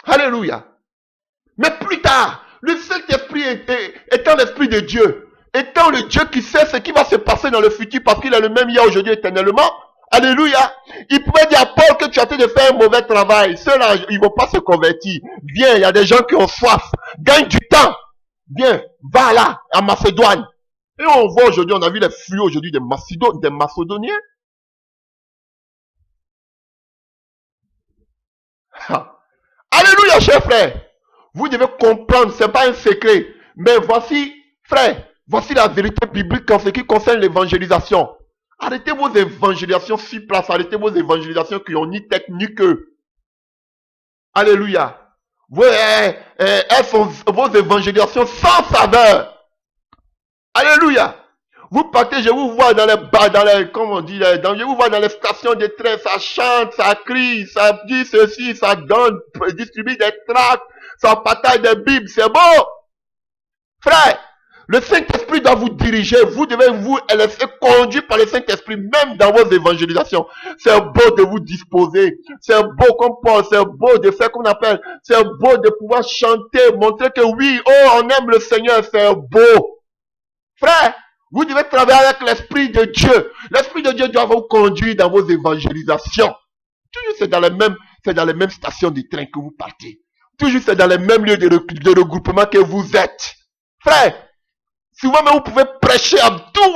Speaker 1: Alléluia. Mais plus tard, le Saint-Esprit étant l'Esprit de Dieu, étant le Dieu qui sait ce qui va se passer dans le futur parce qu'il est le même hier, aujourd'hui, éternellement. Alléluia. Il pouvait dire à Paul que tu as de faire un mauvais travail. Ceux-là, ils ne vont pas se convertir. Viens, il y a des gens qui ont soif. Gagne du temps. Viens, va là, à Macédoine. Et on voit aujourd'hui, on a vu les flux aujourd'hui des Macédoniens. Alléluia, chers frères. Vous devez comprendre, ce n'est pas un secret. Mais voici, frère, voici la vérité biblique en ce qui concerne l'évangélisation. Arrêtez vos évangélisations sur place. Arrêtez vos évangélisations qui ont ni tête ni queue. Alléluia. Elles sont vos évangélisations sans saveur. Alléluia. Vous partez, je vous vois dans comment on dit, je vous vois dans les stations de train, ça chante, ça crie, ça dit ceci, ça donne, distribue des tracts, ça partage des bibles, c'est beau. Frère, le Saint-Esprit doit vous diriger, vous devez vous laisser conduire par le Saint-Esprit, même dans vos évangélisations. C'est beau de vous disposer, c'est beau comme Paul, c'est beau de faire qu'on appelle, c'est beau de pouvoir chanter, montrer que oui, oh, on aime le Seigneur, c'est beau. Frère, vous devez travailler avec l'Esprit de Dieu. L'Esprit de Dieu doit vous conduire dans vos évangélisations. Toujours c'est dans les mêmes stations de train que vous partez. Toujours c'est dans les mêmes lieux de regroupement que vous êtes. Frère, souvent même vous pouvez prêcher à tout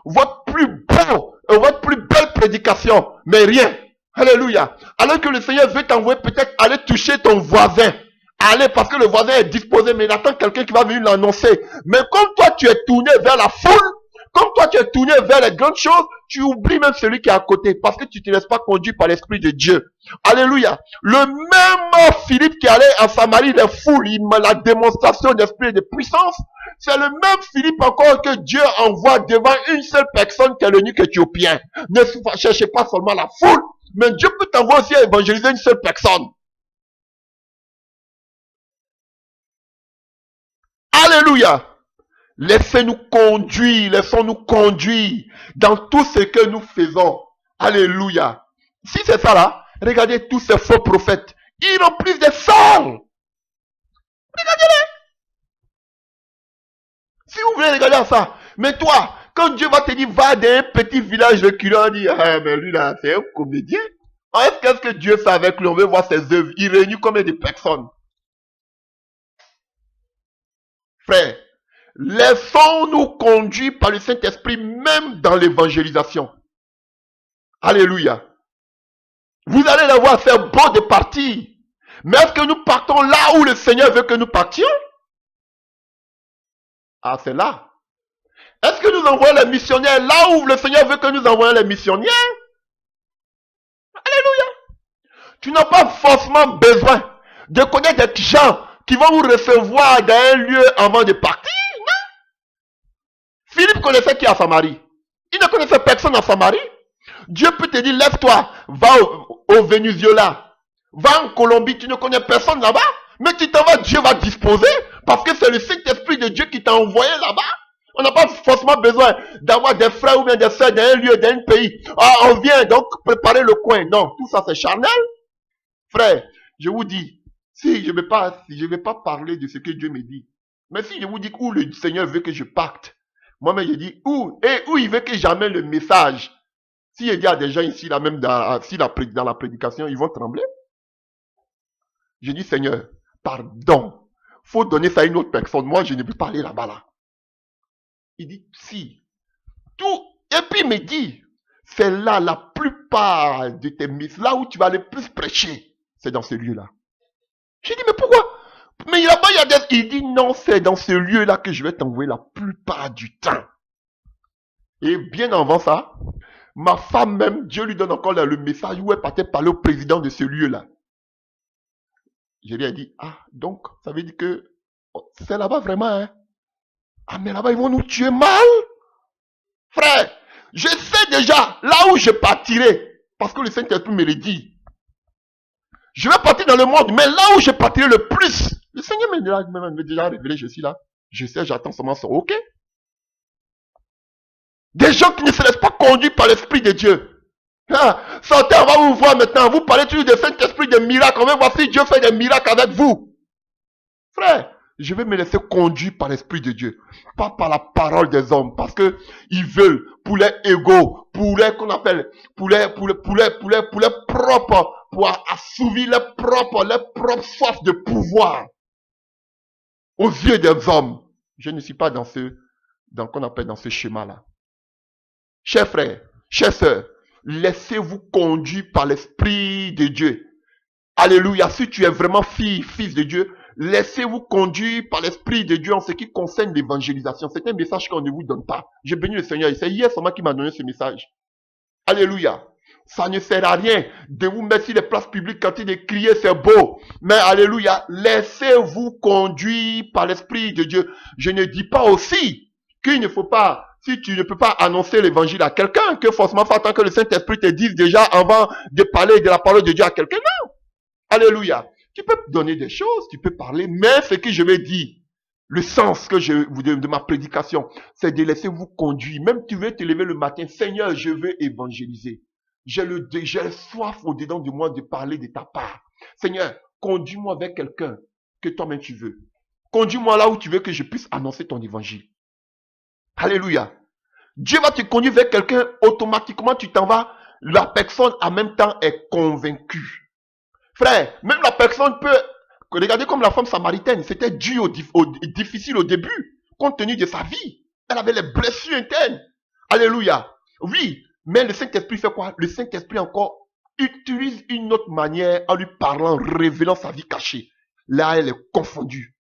Speaker 1: votre plus beau, votre plus belle prédication, mais rien. Alléluia. Alors que le Seigneur veut t'envoyer peut-être aller toucher ton voisin. Allez, parce que le voisin est disposé, mais il attend quelqu'un qui va venir l'annoncer. Mais comme toi, tu es tourné vers la foule, comme toi, tu es tourné vers les grandes choses, tu oublies même celui qui est à côté, parce que tu ne te laisses pas conduire par l'Esprit de Dieu. Alléluia. Le même Philippe qui allait en Samarie, les foules, la démonstration d'esprit et de puissance, c'est le même Philippe encore que Dieu envoie devant une seule personne qui est le nuque éthiopien. Ne cherchez pas seulement la foule, mais Dieu peut t'envoyer aussi à évangéliser une seule personne. Alléluia. Laissez-nous laissons-nous conduire dans tout ce que nous faisons. Alléluia. Si c'est ça là, regardez tous ces faux prophètes. Ils remplissent des salles. Regardez-les. Si vous voulez regarder ça. Mais toi, quand Dieu va te dire, va dans un petit village reculant, on dit, ah, mais lui là, c'est un comédien. Qu'est-ce que Dieu fait avec lui? On veut voir ses œuvres. Il réunit combien de personnes? Frère, laissons-nous conduire par le Saint-Esprit même dans l'évangélisation. Alléluia. Vous allez la voir, c'est beau de partir. Mais est-ce que nous partons là où le Seigneur veut que nous partions? Ah, c'est là. Est-ce que nous envoyons les missionnaires là où le Seigneur veut que nous envoyions les missionnaires? Alléluia. Tu n'as pas forcément besoin de connaître des gens qui vont vous recevoir dans un lieu avant de partir. Philippe connaissait qui à Samarie? Il ne connaissait personne en Samarie. Dieu peut te dire, lève-toi, va au Venezuela, va en Colombie, tu ne connais personne là-bas, mais tu t'en vas, Dieu va disposer, parce que c'est le Saint-Esprit de Dieu qui t'a envoyé là-bas. On n'a pas forcément besoin d'avoir des frères ou bien des sœurs dans un lieu, dans un pays. Ah, on vient donc préparer le coin. Non, tout ça c'est charnel. Frère, je vous dis, si je ne vais pas parler de ce que Dieu me dit, mais si je vous dis où le Seigneur veut que je parte, moi-même je dis où il veut que j'amène le message. Si je dis à des gens ici, là même dans la prédication, ils vont trembler. Je dis, Seigneur, pardon. Faut donner ça à une autre personne. Moi, je ne peux pas aller là-bas, là. Il dit, si. Tout. Et puis, il me dit, c'est là la plupart de tes misses, là où tu vas le plus prêcher. C'est dans ce lieu-là. J'ai dit, mais pourquoi? Mais là-bas, il dit, non, c'est dans ce lieu-là que je vais t'envoyer la plupart du temps. Et bien avant ça, ma femme même, Dieu lui donne encore là, le message où elle partait parler au président de ce lieu-là. Je lui ai dit, ah, donc, ça veut dire que c'est là-bas vraiment, hein? Ah, mais là-bas, ils vont nous tuer mal. Frère, je sais déjà là où je partirai, parce que le Saint-Esprit me le dit. Je vais partir dans le monde, mais là où je partirai le plus, le Seigneur m'a déjà révélé, je suis là. Je sais, j'attends seulement ça, ok? Des gens qui ne se laissent pas conduire par l'Esprit de Dieu. Ah, sortez, on va vous voir maintenant. Vous parlez toujours de Saint-Esprit, de miracles. On va voir si Dieu fait des miracles avec vous. Frère, je vais me laisser conduire par l'Esprit de Dieu. Pas par la parole des hommes. Parce que ils veulent, pour les égaux, pour les qu'on appelle, pour les propres, pour assouvir les propres soifs de pouvoir. Aux yeux des hommes. Je ne suis pas dans qu'on appelle dans ce schéma-là. Chers frères, chers sœurs, laissez-vous conduire par l'Esprit de Dieu. Alléluia. Si tu es vraiment fils de Dieu, Laissez-vous conduire par l'Esprit de Dieu en ce qui concerne l'évangélisation. C'est un message qu'on ne vous donne pas. J'ai béni le Seigneur. C'est hier seulement qui m'a donné ce message. Alléluia. Ça ne sert à rien de vous mettre sur les places publiques quand il de crier, c'est beau. Mais alléluia, laissez-vous conduire par l'Esprit de Dieu. Je ne dis pas aussi qu'il ne faut pas, si tu ne peux pas annoncer l'évangile à quelqu'un, que forcément faut attendre que le Saint-Esprit te dise déjà avant de parler de la parole de Dieu à quelqu'un. Non. Alléluia. Tu peux donner des choses, tu peux parler, mais ce que je vais dire, le sens que je vous donne de ma prédication, c'est de laisser vous conduire. Même tu veux te lever le matin, Seigneur, je veux évangéliser. J'ai soif au-dedans de moi de parler de ta part. Seigneur, conduis-moi vers quelqu'un que toi-même tu veux. Conduis-moi là où tu veux que je puisse annoncer ton évangile. Alléluia. Dieu va te conduire vers quelqu'un, automatiquement tu t'en vas. La personne en même temps est convaincue. Frère, même la personne peut... Regardez comme la femme samaritaine, c'était dur, difficile au début, compte tenu de sa vie. Elle avait les blessures internes. Alléluia. Oui, mais le Saint-Esprit fait quoi? Le Saint-Esprit encore utilise une autre manière en lui parlant, révélant sa vie cachée. Là, elle est confondue.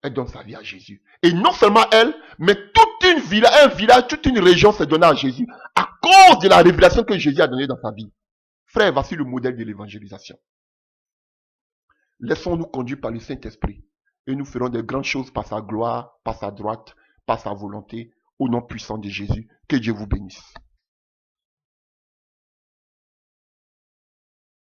Speaker 1: Elle donne sa vie à Jésus. Et non seulement elle, mais toute une ville, un village, toute une région s'est donnée à Jésus à cause de la révélation que Jésus a donnée dans sa vie. Frère, voici le modèle de l'évangélisation. Laissons-nous conduire par le Saint-Esprit et nous ferons de grandes choses par sa gloire, par sa droite, par sa volonté, au nom puissant de Jésus. Que Dieu vous bénisse.